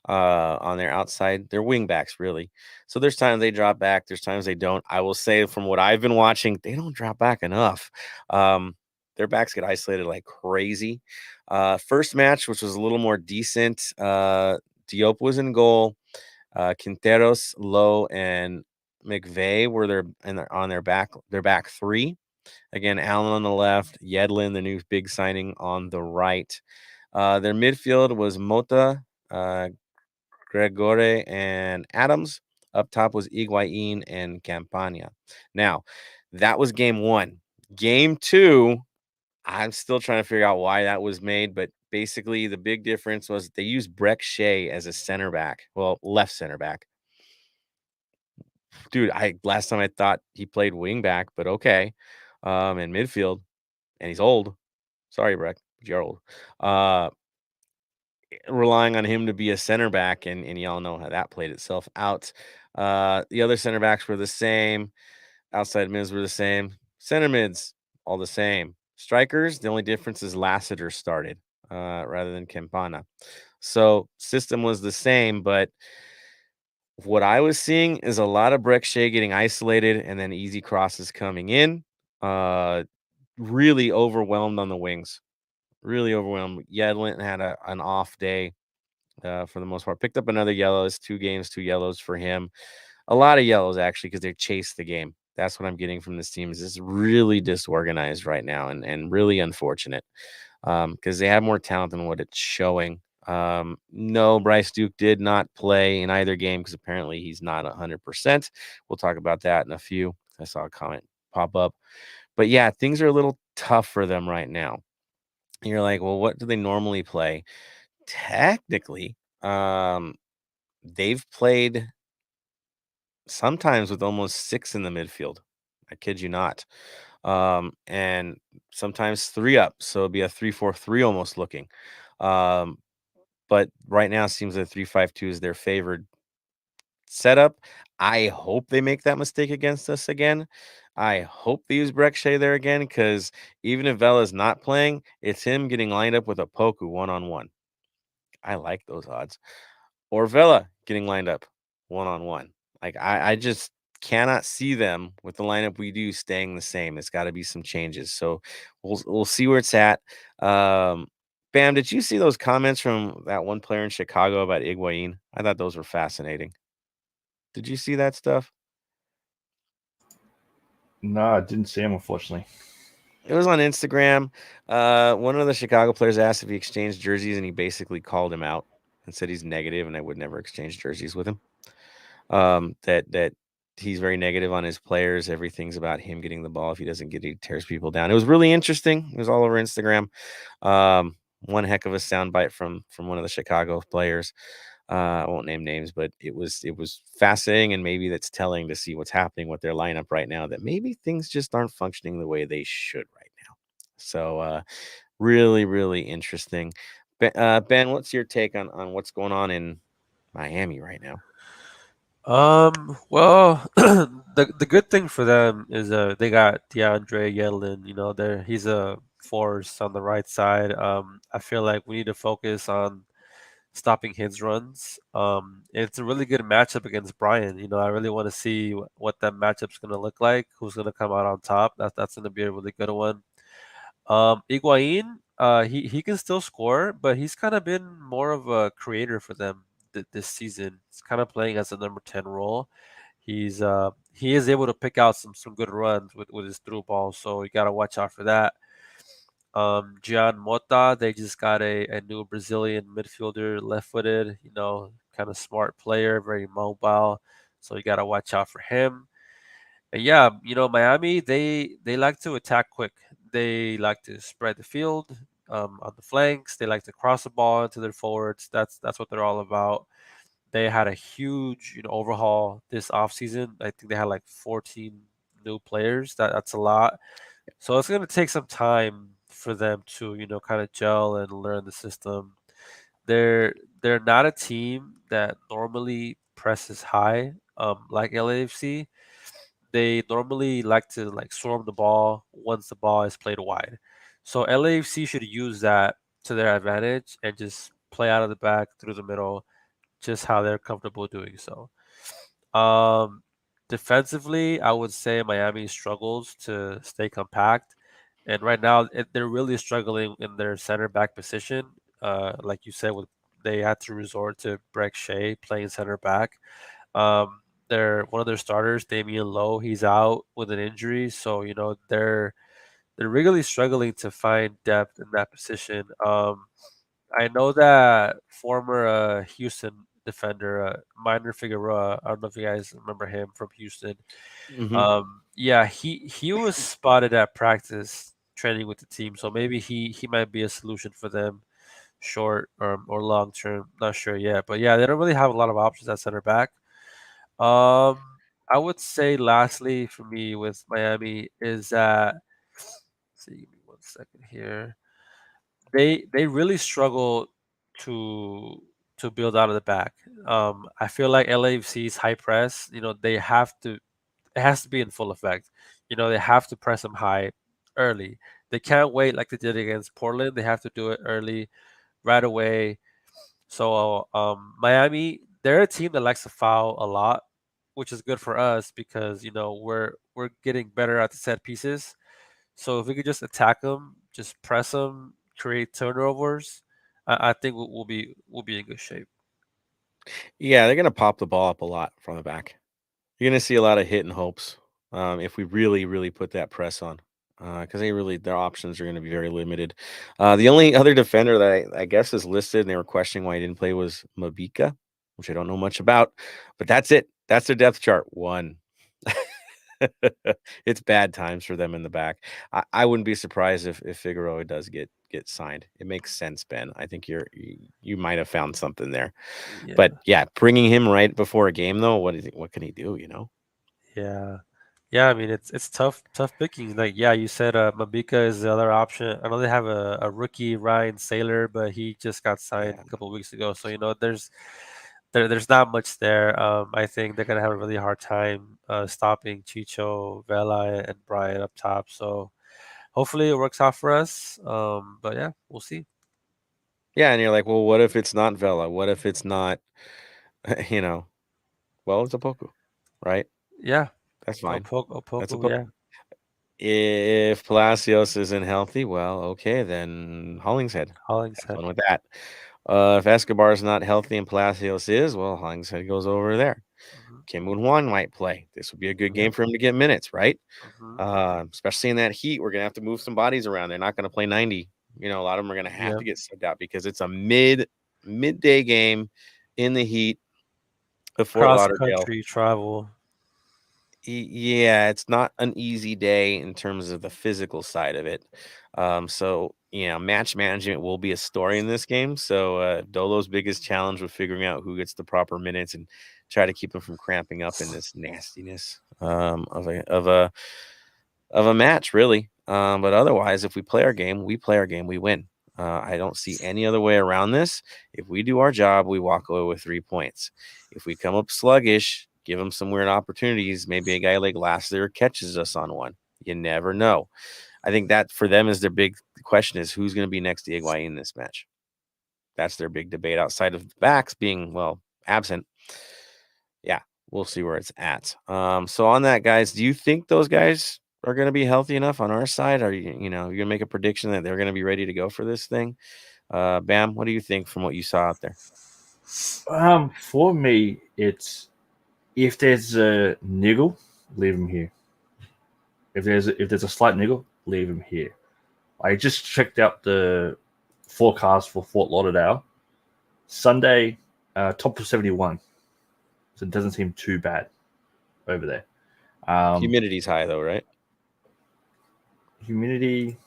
on their outside. They're wingbacks, really. So there's times they drop back, there's times they don't. I will say, from what I've been watching, they don't drop back enough. Their backs get isolated like crazy. First match, which was a little more decent, Diop was in goal. Quinteros, Lowe, and McVeigh were on their back three. Again, Allen on the left, Yedlin, the new big signing, on the right. Their midfield was Mota, Gregore, and Adams. Up top was Higuaín and Campania. Now, that was game one. Game two, I'm still trying to figure out why that was made, but basically the big difference was they used Breck Shea as a center back. Well, left center back. dude, last time I thought he played wing back, but okay. In midfield, and he's old. Sorry, Breck, but you're old. Relying on him to be a center back, and y'all know how that played itself out. The other center backs were the same. Outside mids were the same. Center mids, all the same. Strikers, the only difference is Lassiter started rather than Campana. So system was the same, but what I was seeing is a lot of Breck Shea getting isolated and then easy crosses coming in. Really overwhelmed on the wings. Really overwhelmed. Yedlin had an off day for the most part. Picked up another yellow. It's 2 games, 2 yellows for him. A lot of yellows, actually, because they chased the game. That's what I'm getting from this team. Is it's really disorganized right now and really unfortunate because they have more talent than what it's showing. No, Bryce Duke did not play in either game because apparently he's not 100%. We'll talk about that in a few. I saw a comment pop up. But yeah, things are a little tough for them right now. You're like, well, what do they normally play? Technically, they've played sometimes with almost 6 in the midfield. I kid you not. And sometimes 3 up. So it'd be a 3-4-3 almost looking. But right now it seems that 3-5-2 is their favored setup. I hope they make that mistake against us again. I hope they use Breck Shea there again, because even if Vela's not playing, it's him getting lined up with a Poku one-on-one. I like those odds. Or Vela getting lined up one-on-one. Like, I just cannot see them with the lineup we do staying the same. It's got to be some changes. So we'll see where it's at. Bam, did you see those comments from that one player in Chicago about Higuain? I thought those were fascinating. Did you see that stuff? No, I didn't see him, unfortunately. It was on Instagram. One of the Chicago players asked if he exchanged jerseys, and he basically called him out and said he's negative, and I would never exchange jerseys with him. That he's very negative on his players. Everything's about him getting the ball. If he doesn't get it, he tears people down. It was really interesting. It was all over Instagram. One heck of a soundbite from one of the Chicago players. I won't name names, but it was fascinating, and maybe that's telling to see what's happening with their lineup right now, that maybe things just aren't functioning the way they should right now. So really, really interesting. Ben, what's your take on what's going on in Miami right now? Well, the good thing for them is they got DeAndre Yedlin. You know, he's a force on the right side. I feel like we need to focus on stopping his runs. It's a really good matchup against Brian. You know, I really want to see what that matchup's going to look like. Who's going to come out on top? That's going to be a really good one. Higuain, he can still score, but he's kind of been more of a creator for them this season. He's kind of playing as a number 10 role. He is able to pick out some good runs with his through ball, so you got to watch out for that. Gian Mota, they just got a new Brazilian midfielder, left-footed, you know, kind of smart player, very mobile. So you got to watch out for him. And yeah, you know, Miami, they like to attack quick. They like to spread the field on the flanks. They like to cross the ball into their forwards. That's what they're all about. They had a huge, you know, overhaul this offseason. I think they had like 14 new players. That's a lot. So it's going to take some time for them to, you know, kind of gel and learn the system. They're not a team that normally presses high, like LAFC. They normally like to like swarm the ball once the ball is played wide. So LAFC should use that to their advantage and just play out of the back through the middle, just how they're comfortable doing so. Um, Defensively, I would say Miami struggles to stay compact, and right now they're really struggling in their center back position. Like you said, they had to resort to Breck Shea playing center back. Um, one of their starters, Damian Lowe, he's out with an injury, so you know they're really struggling to find depth in that position. I know that former Houston defender, Minor Figueroa. I don't know if you guys remember him from Houston. Mm-hmm. Yeah, he was spotted at practice training with the team, so maybe he might be a solution for them, short or long term. Not sure yet, but yeah, they don't really have a lot of options at center back. Um, I would say lastly for me with Miami is that, see, give me 1 second here. They really struggle to to build out of the back. I feel like LAFC's high press, they have to it has to be in full effect. They have to press them high early. They can't wait like they did against Portland. They have to do it early, right away. So Miami, they're a team that likes to foul a lot, which is good for us because we're getting better at the set pieces. So if we could just attack them, just press them, create turnovers, I think we'll be in good shape. Yeah, they're gonna pop the ball up a lot from the back. You're gonna see a lot of hit and hopes if we really, really put that press on, because their options are gonna be very limited. The only other defender that I guess is listed, and they were questioning why he didn't play, was Mabika, which I don't know much about, but that's it. That's their depth chart. One. It's bad times for them in the back. I wouldn't be surprised if Figueroa does get signed. It makes sense, Ben. I think you might have found something there. Yeah, But yeah, bringing him right before a game though, what can he do? yeah, yeah. I mean, it's tough picking. Like, yeah, you said Mabika is the other option. I know they have a rookie Ryan Saylor, but he just got signed Yeah. a couple of weeks ago. So there's not much there. I think they're gonna have a really hard time stopping Chicho, Vela, and Brian up top. So hopefully it works out for us. But yeah, we'll see. Yeah, and you're like, well, what if it's not Vela? What if it's not, you know, well, it's Opoku, right? Yeah, That's fine. That's Opoku, Opoku. yeah. If Palacios isn't healthy, well, okay, then Hollingshead. Have Hollingshead. fun with that. If Escobar's not healthy and Palacios is, well, Hollingshead goes over there. Mhm. Kim Moon-Hwan might play. This would be a good Yeah. game for him to get minutes, right? Mhm. Especially in that heat, we're gonna have to move some bodies around. They're not gonna play 90. A lot of them are gonna have Yeah. to get subbed out because it's a midday game in the heat of Fort Cross Lauderdale. country travel. Yeah, it's not an easy day in terms of the physical side of it. So match management will be a story in this game. So Dolo's biggest challenge was figuring out who gets the proper minutes and try to keep him from cramping up in this nastiness of a match, really. But otherwise, if we play our game, we win. I don't see any other way around this. If we do our job, we walk away with 3 points. If we come up sluggish, give them some weird opportunities, maybe a guy like Lassiter catches us on one. You never know. I think that for them is their big question is who's going to be next to Higuain in this match. That's their big debate outside of the backs being, absent. Yeah, we'll see where it's at. So on that, guys, do you think those guys are going to be healthy enough on our side? Are you're going to make a prediction that they're going to be ready to go for this thing? Bam, what do you think from what you saw out there? For me, it's if there's a niggle, leave him here. If there's a slight niggle, leave him here. I just checked out the forecast for Fort Lauderdale. Sunday, top of 71. So it doesn't seem too bad over there. Humidity's high though, right? Humidity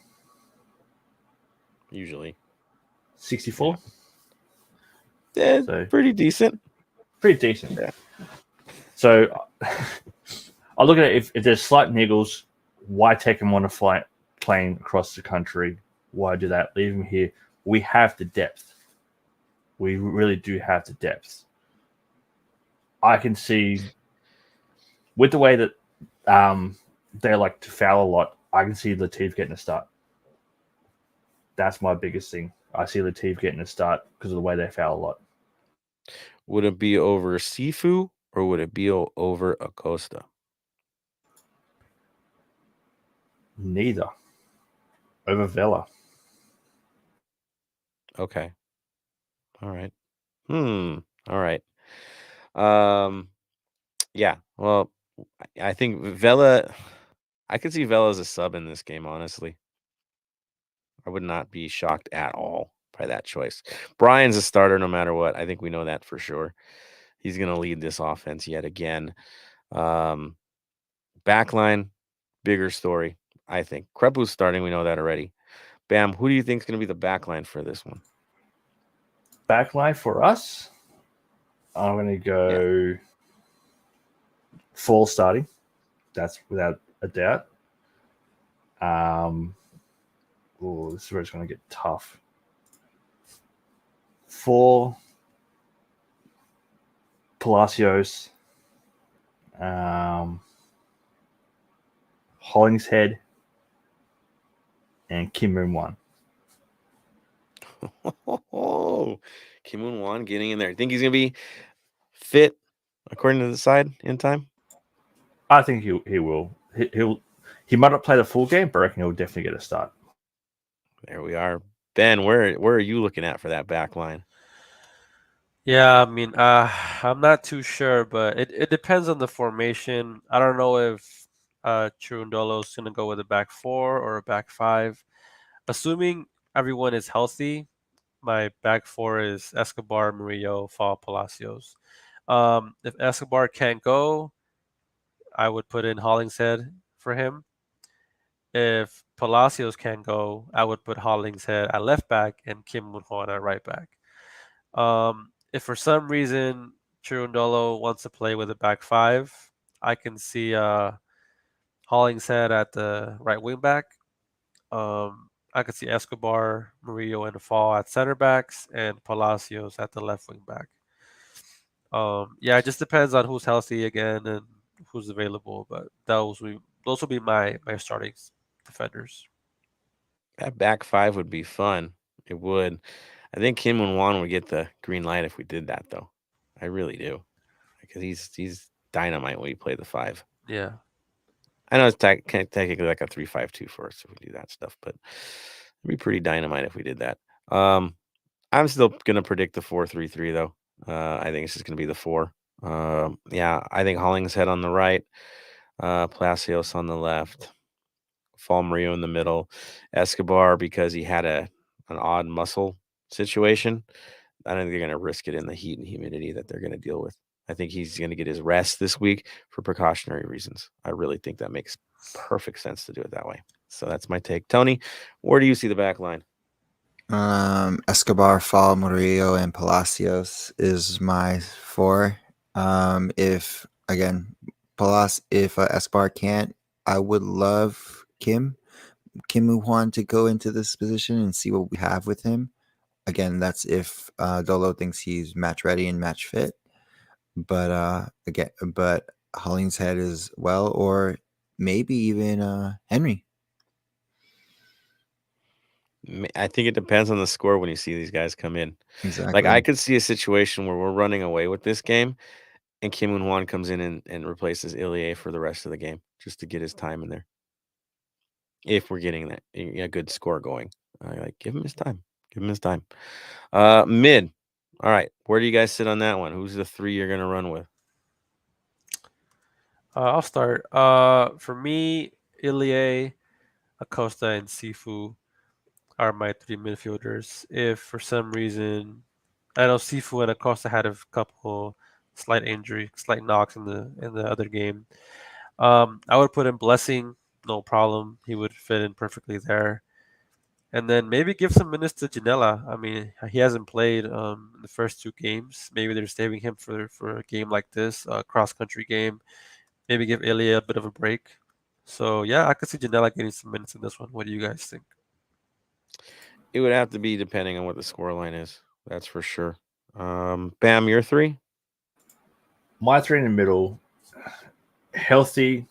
Usually. 64. Yeah, So pretty decent. pretty decent. Yeah. So I look at it, if there's slight niggles, why take him on a plane across the country? Why do that? Leave him here. We have the depth. We really do have the depth. I can see with the way that they like to foul a lot, I can see Latif getting a start. That's my biggest thing. I see Latif getting a start because of the way they foul a lot. Would it be over Sifu or would it be over Acosta? Neither. Over Vela. Okay. All right. All right. Yeah. Well, I think Vela. I could see Vela as a sub in this game. Honestly, I would not be shocked at all by that choice. Brian's a starter no matter what. I think we know that for sure. He's going to lead this offense yet again. Backline, bigger story. I think Krepu's starting. We know that already. Bam. Who do you think is going to be the backline for this one? Backline for us, I'm going to go Fall starting. That's without a doubt. This is where it's going to get tough. 4 Palacios, Hollingshead, and Kim Moon-Wan. Oh, Kim Moon-Wan getting in there. Think he's going to be fit according to the side in time? I think he will. He might not play the full game, but I reckon he'll definitely get a start. There we are. Ben, where are you looking at for that back line? Yeah, I mean, I'm not too sure, but it depends on the formation. I don't know if Chirundolo is going to go with a back 4 or a back 5. Assuming everyone is healthy, my back 4 is Escobar, Murillo, Fall, Palacios. If Escobar can't go, I would put in Hollingshead for him. If Palacios can't go, I would put Hollingshead at left back and Kim Moon-Hwan at right back. If for some reason Chirundolo wants to play with a back 5, I can see Hollingshead at the right wing back. I could see Escobar, Murillo, and Fall at center backs, and Palacios at the left wing back. Yeah, it just depends on who's healthy again and who's available, but those will be my starting defenders. That back 5 would be fun. It would. I think Kim Moon-Wan would get the green light if we did that, though. I really do, because he's dynamite when we play the 5. Yeah. I know it's technically like a 3-5-2 for us if we do that stuff, but it'd be pretty dynamite if we did that. I'm still gonna predict the 4-3-3 though. I think it's just gonna be the 4. Yeah, I think Hollingshead on the right, Palacios on the left, Fall Murillo in the middle, Escobar because he had an odd muscle situation. I don't think they're gonna risk it in the heat and humidity that they're gonna deal with. I think he's going to get his rest this week for precautionary reasons. I really think that makes perfect sense to do it that way. So that's my take. Tony, where do you see the back line? Escobar, Fall, Murillo, and Palacios is my 4. If Escobar can't, I would love Kim Moon-Hwan to go into this position and see what we have with him. Again, that's if Dolo thinks he's match ready and match fit. But Hollingshead as well, or maybe even Henry. I think it depends on the score when you see these guys come in. Exactly. Like I could see a situation where we're running away with this game, and Kim Moon-Hwan comes in and replaces Ilie for the rest of the game just to get his time in there. If we're getting a good score going, give him his time. Give him his time. Mid. All right, where do you guys sit on that one? Who's the 3 you're gonna run with? I'll start. For me, Ilie, Acosta, and Sifu are my 3 midfielders. If for some reason, I know Sifu and Acosta had a couple slight knocks in the other game, I would put in Blessing, no problem. He would fit in perfectly there. And then maybe give some minutes to Janela. I mean, he hasn't played in the first 2 games. Maybe they're saving him for a game like this, a cross-country game. Maybe give Ilie a bit of a break. So, yeah, I could see Janela getting some minutes in this one. What do you guys think? It would have to be depending on what the scoreline is. That's for sure. Bam, your 3? My 3 in the middle, healthy,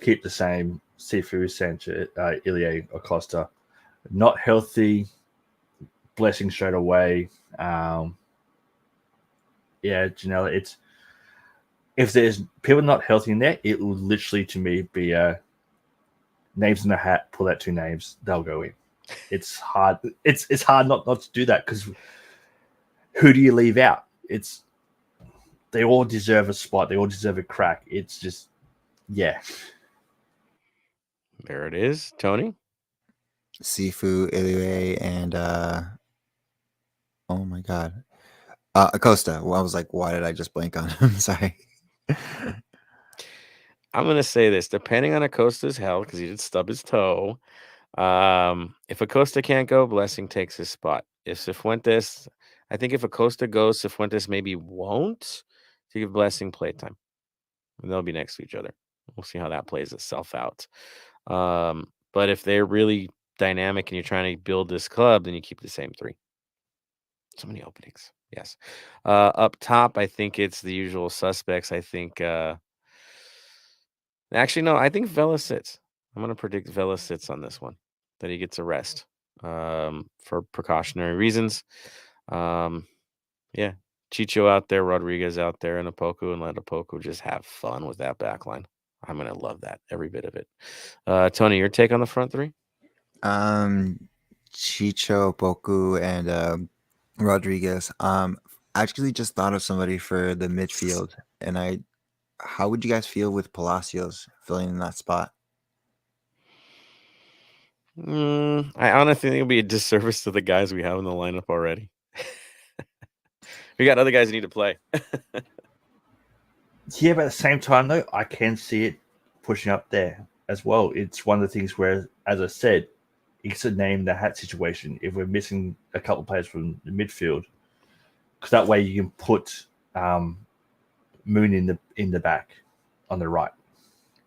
keep the same. Sifu, Sanchez, Ilie, Acosta. Not healthy, Blessing straight away. Janela, it's if there's people not healthy in there, it will literally to me be names in the hat. Pull out 2 names, they'll go in. It's hard. It's hard not to do that because who do you leave out? They all deserve a spot. They all deserve a crack. It's just yeah. There it is, Tony. Sifu, Ilie, and oh my god, Acosta. Well, I was like, why did I just blank on him? Sorry. I'm gonna say this, depending on Acosta's health, because he did stub his toe. If Acosta can't go, Blessing takes his spot. If Cifuentes, I think if Acosta goes, Cifuentes maybe won't to give Blessing playtime. They'll be next to each other. We'll see how that plays itself out. But if they're really dynamic and you're trying to build this club, then you keep the same three. So many openings. Yes. Up top, I think it's the usual suspects. I think actually no, I think Vela sits. I'm gonna predict Vela sits on this one, that he gets a rest for precautionary reasons. Yeah. Chicho out there, Rodriguez out there, and Opoku, and let Opoku just have fun with that back line. I'm gonna love that, every bit of it. Tony, your take on the front three? Chicho, Poku, and Rodriguez. I actually just thought of somebody for the midfield, and how would you guys feel with Palacios filling in that spot? I honestly think it'll be a disservice to the guys we have in the lineup already. We got other guys who need to play. Yeah, but at the same time, though, I can see it pushing up there as well. It's one of the things where, as I said, it's a name the hat situation. If we're missing a couple of players from the midfield, because that way you can put Moon in the back on the right,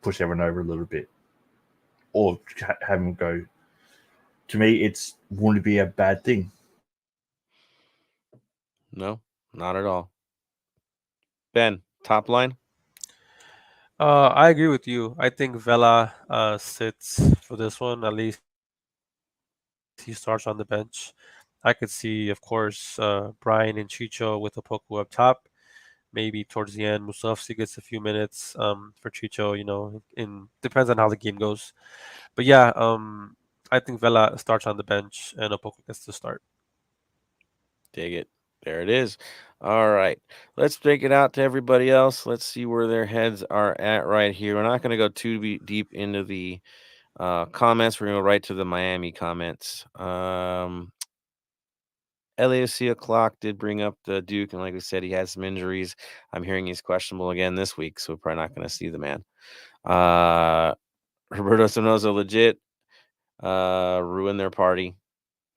push everyone over a little bit, or have him go. To me, it's wouldn't be a bad thing. No, not at all. Ben, top line? I agree with you. I think Vela sits for this one. At least he starts on the bench. I could see, of course, Brian and Chicho with Opoku up top. Maybe towards the end, Musafsi gets a few minutes for Chicho. Depends on how the game goes. But yeah, I think Vela starts on the bench and Opoku gets to start. Dig it. There it is. All right. Let's break it out to everybody else. Let's see where their heads are at right here. We're not going to go too deep into the comments. We're going to go right to the Miami comments. LAFC O'Clock did bring up the Duke, and like we said, he had some injuries. I'm hearing he's questionable again this week, so we're probably not going to see the man. Roberto Sonoza legit ruined their party.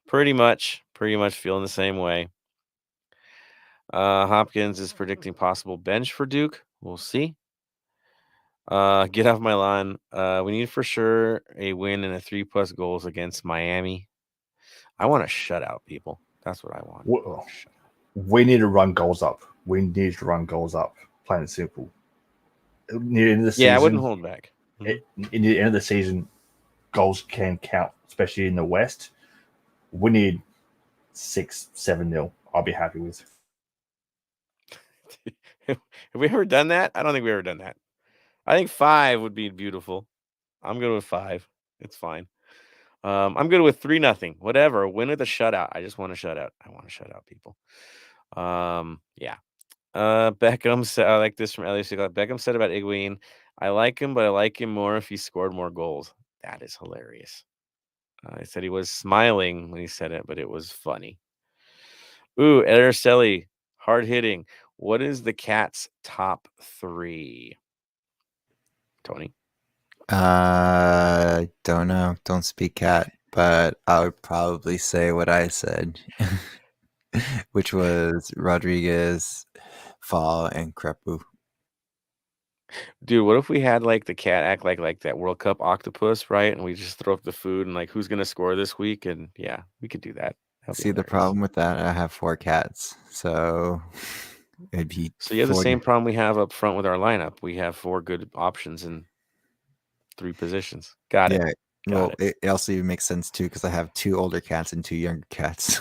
Pretty much feeling the same way. Hopkins is predicting possible bench for Duke. We'll see. Get off my lawn. We need for sure a win and a 3+ goals against Miami. I want a shutout, people. That's what I want. We need to run goals up. We need to run goals up. Plain and simple. Near the end of the season, I wouldn't hold back. In the end of the season, goals can count, especially in the West. We need 6-7-0. I'll be happy with. Have we ever done that? I don't think we've ever done that. I think 5 would be beautiful. I'm good with 5. It's fine. I'm good with 3-0. Whatever. Win with a shutout. I just want a shutout. I want a shutout, people. Yeah. Beckham said, I like this from LAC. Beckham said about Higuain, I like him, but I like him more if he scored more goals. That is hilarious. He said he was smiling when he said it, but it was funny. Ooh, Araceli, hard hitting. What is the Cats' top 3? Tony? Don't know. Don't speak cat, but I would probably say what I said, which was Rodriguez, Fall, and Crepu. Dude, what if we had like the cat act like that World Cup octopus, right? And we just throw up the food and like who's gonna score this week? And yeah, we could do that. See, the problem with that, I have 4 cats, so it'd be. So you have the same problem we have up front with our lineup. We have 4 good options in 3 positions. Got it. Well, it also makes sense too because I have 2 older cats and 2 younger cats.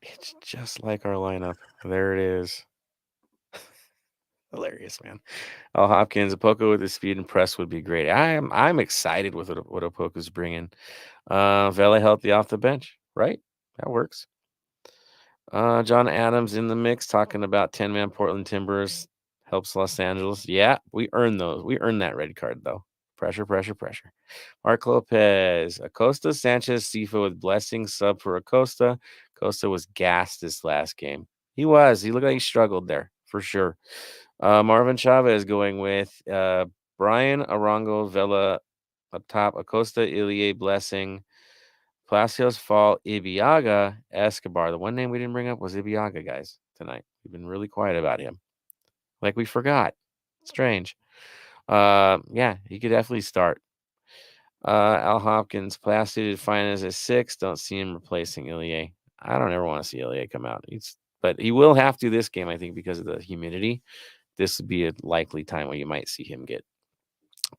It's just like our lineup. There it is. Hilarious, man. Oh, Hopkins, Opoku with the speed and press would be great. I'm excited with what Opoku's bringing. Vela healthy off the bench, right? That works. John Adams in the mix talking about 10-man Portland Timbers helps Los Angeles. Yeah, we earned those. We earned that red card, though. Pressure. Mark Lopez. Acosta, Sanchez, Sifa with blessing sub for Acosta. Costa was gassed this last game. He was. He looked like he struggled there, for sure. Marvin Chavez going with Brian, Arango, Vela up top, Acosta, Ilie, Blessing, Palacios, Fall, Ibiaga, Escobar. The one name we didn't bring up was Ibiaga, guys, tonight. We've been really quiet about him. Like we forgot. Strange. Yeah, he could definitely start. Al Hopkins, Placid fine as a 6. Don't see him replacing Ilie. I don't ever want to see Ilie come out. But he will have to this game, I think, because of the humidity. This would be a likely time where you might see him get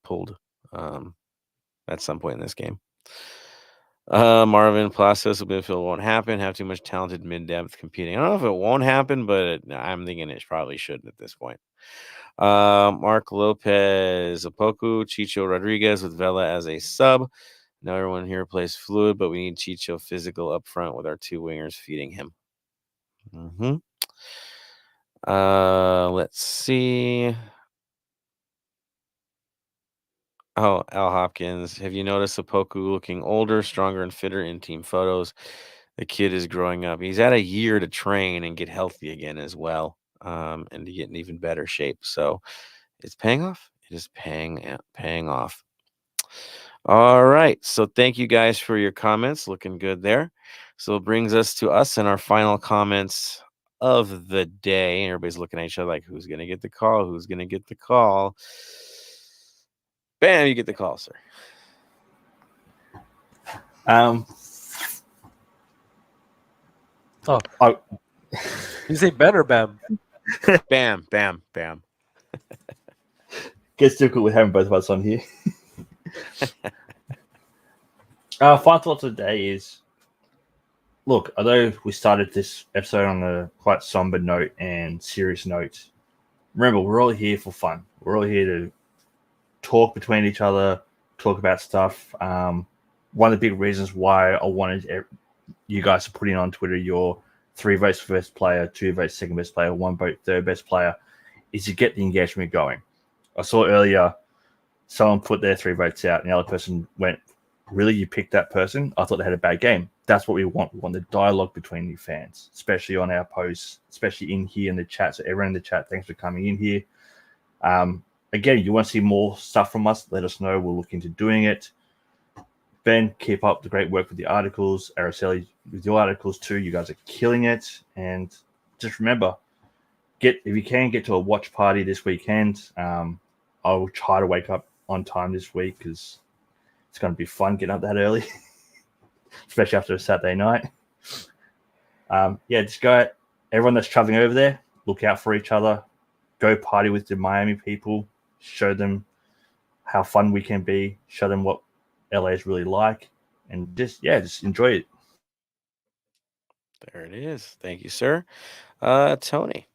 pulled at some point in this game. Marvin Palacios midfield won't happen. Have too much talented mid-depth competing. I don't know if it won't happen, but I'm thinking it probably shouldn't at this point. Mark Lopez, Apoku, Chicho Rodriguez with Vela as a sub. Now everyone here plays fluid, but we need Chicho physical up front with our 2 wingers feeding him. Let's see. Oh, Al Hopkins. Have you noticed Apoku looking older, stronger, and fitter in team photos? The kid is growing up. He's had a year to train and get healthy again as well, and to get in even better shape. So it's paying off. It is paying off. All right. So thank you guys for your comments. Looking good there. So it brings us to us and our final comments of the day. Everybody's looking at each other like, who's going to get the call? Who's going to get the call? Bam, you get the call, sir. You say Ben or Bam? Bam, bam, bam. Gets difficult with having both of us on here. Our final thoughts of the day is, look, although we started this episode on a quite somber note and serious note, remember, we're all here for fun. We're all here to talk between each other, talk about stuff. One of the big reasons why I wanted you guys to put in on Twitter your 3 votes for best player, 2 votes second best player, 1 vote third best player is to get the engagement going. I saw earlier someone put their 3 votes out and the other person went, really, you picked that person? I thought they had a bad game. That's what we want. We want the dialogue between you fans, especially on our posts, especially in here in the chat. So everyone in the chat, thanks for coming in here. Again, you want to see more stuff from us, let us know. We'll look into doing it. Ben, keep up the great work with the articles. Araceli, with your articles too. You guys are killing it. And just remember, if you can, get to a watch party this weekend. I will try to wake up on time this week because it's going to be fun getting up that early, especially after a Saturday night. Just go. Everyone that's traveling over there, look out for each other. Go party with the Miami people. Show them how fun we can be. Show them what LA is really like, and just enjoy it. There it is. Thank you, sir. Tony.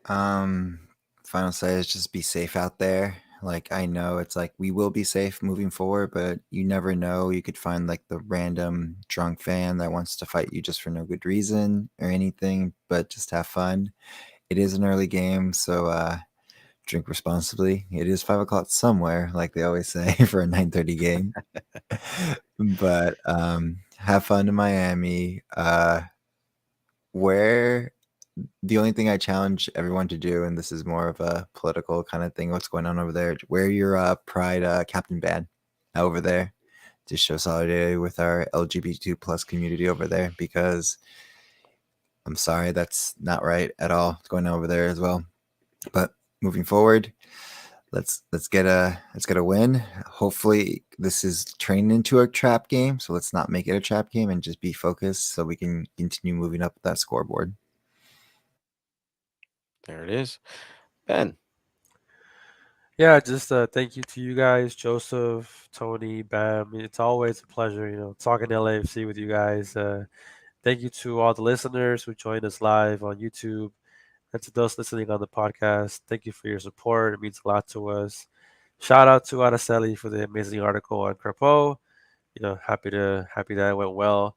Final say is just be safe out there. Like, I know it's like we will be safe moving forward, but you never know. You could find like the random drunk fan that wants to fight you just for no good reason or anything, but just have fun. It is an early game, so drink responsibly. It is 5 o'clock somewhere, like they always say, for a 9:30 game. But have fun in Miami. Where the only thing I challenge everyone to do, and this is more of a political kind of thing, what's going on over there, wear your Pride Captain band over there to show solidarity with our LGBTQ plus community over there, because I'm sorry, that's not right at all. It's going on over there as well. But moving forward, let's get a win. Hopefully this is turning into a trap game, so let's not make it a trap game and just be focused so we can continue moving up that scoreboard. There it is. Ben. Yeah, just thank you to you guys, Joseph, Tony, Bam. It's always a pleasure, talking LAFC with you guys. Thank you to all the listeners who joined us live on YouTube, and to those listening on the podcast. Thank you for your support. It means a lot to us. Shout out to Araceli for the amazing article on Crepeau. Happy that it went well.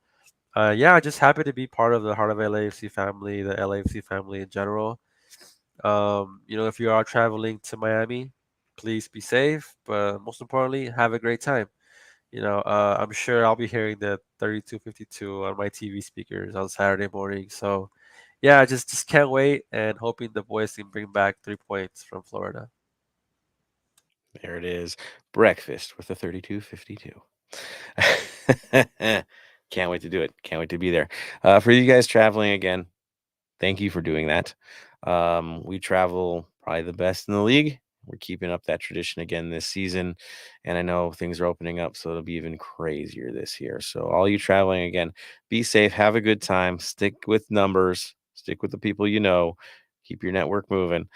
Just happy to be part of the Heart of LAFC family, the LAFC family in general. If you are traveling to Miami, please be safe, but most importantly, have a great time. I'm sure I'll be hearing the 3252 on my TV speakers on Saturday morning. So, yeah, just can't wait, and hoping the boys can bring back 3 points from Florida. There it is. Breakfast with the 3252. Can't wait to do it. Can't wait to be there. For you guys traveling again, thank you for doing that. We travel probably the best in the league. We're keeping up that tradition again this season. And I know things are opening up, so it'll be even crazier this year. So all you traveling, again, be safe, have a good time, stick with numbers, stick with the people you know, keep your network moving.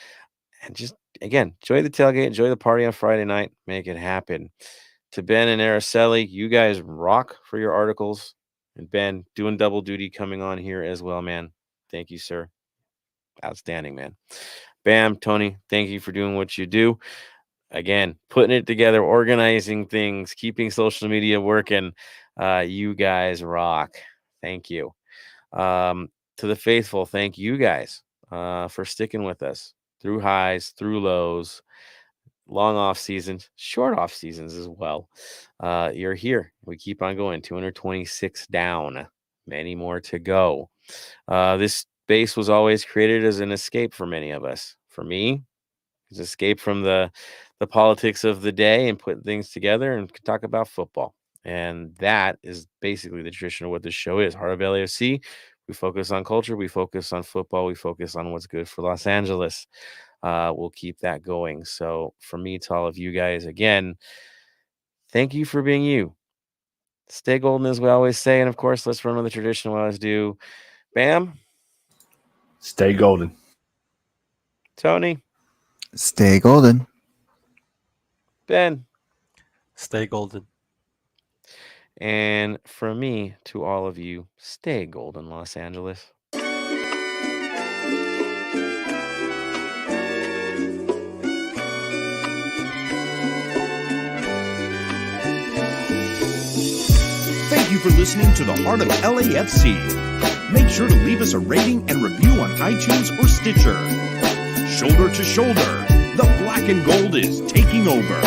And just, again, enjoy the tailgate, enjoy the party on Friday night, make it happen. To Ben and Araceli, you guys rock for your articles. And Ben, doing double duty coming on here as well, man. Thank you, sir. Outstanding, man. Bam, Tony, thank you for doing what you do. Again, putting it together, organizing things, keeping social media working. You guys rock. Thank you. To the faithful, thank you guys for sticking with us through highs, through lows, long off seasons, short off seasons as well. You're here. We keep on going. 226 down. Many more to go. This space was always created as an escape for many of us. For me, it's escape from the politics of the day and put things together and talk about football. And that is basically the tradition of what this show is. Heart of LAFC. We focus on culture. We focus on football. We focus on what's good for Los Angeles. We'll keep that going. So from me to all of you guys, again, thank you for being you. Stay golden, as we always say. And of course, let's run with the tradition we always do. Bam. Stay golden. Tony. Stay golden. Ben. Stay golden. And from me to all of you, stay golden, Los Angeles. Thank you for listening to the Heart of LAFC. Make sure to leave us a rating and review on iTunes or Stitcher. Shoulder to shoulder, the black and gold is taking over.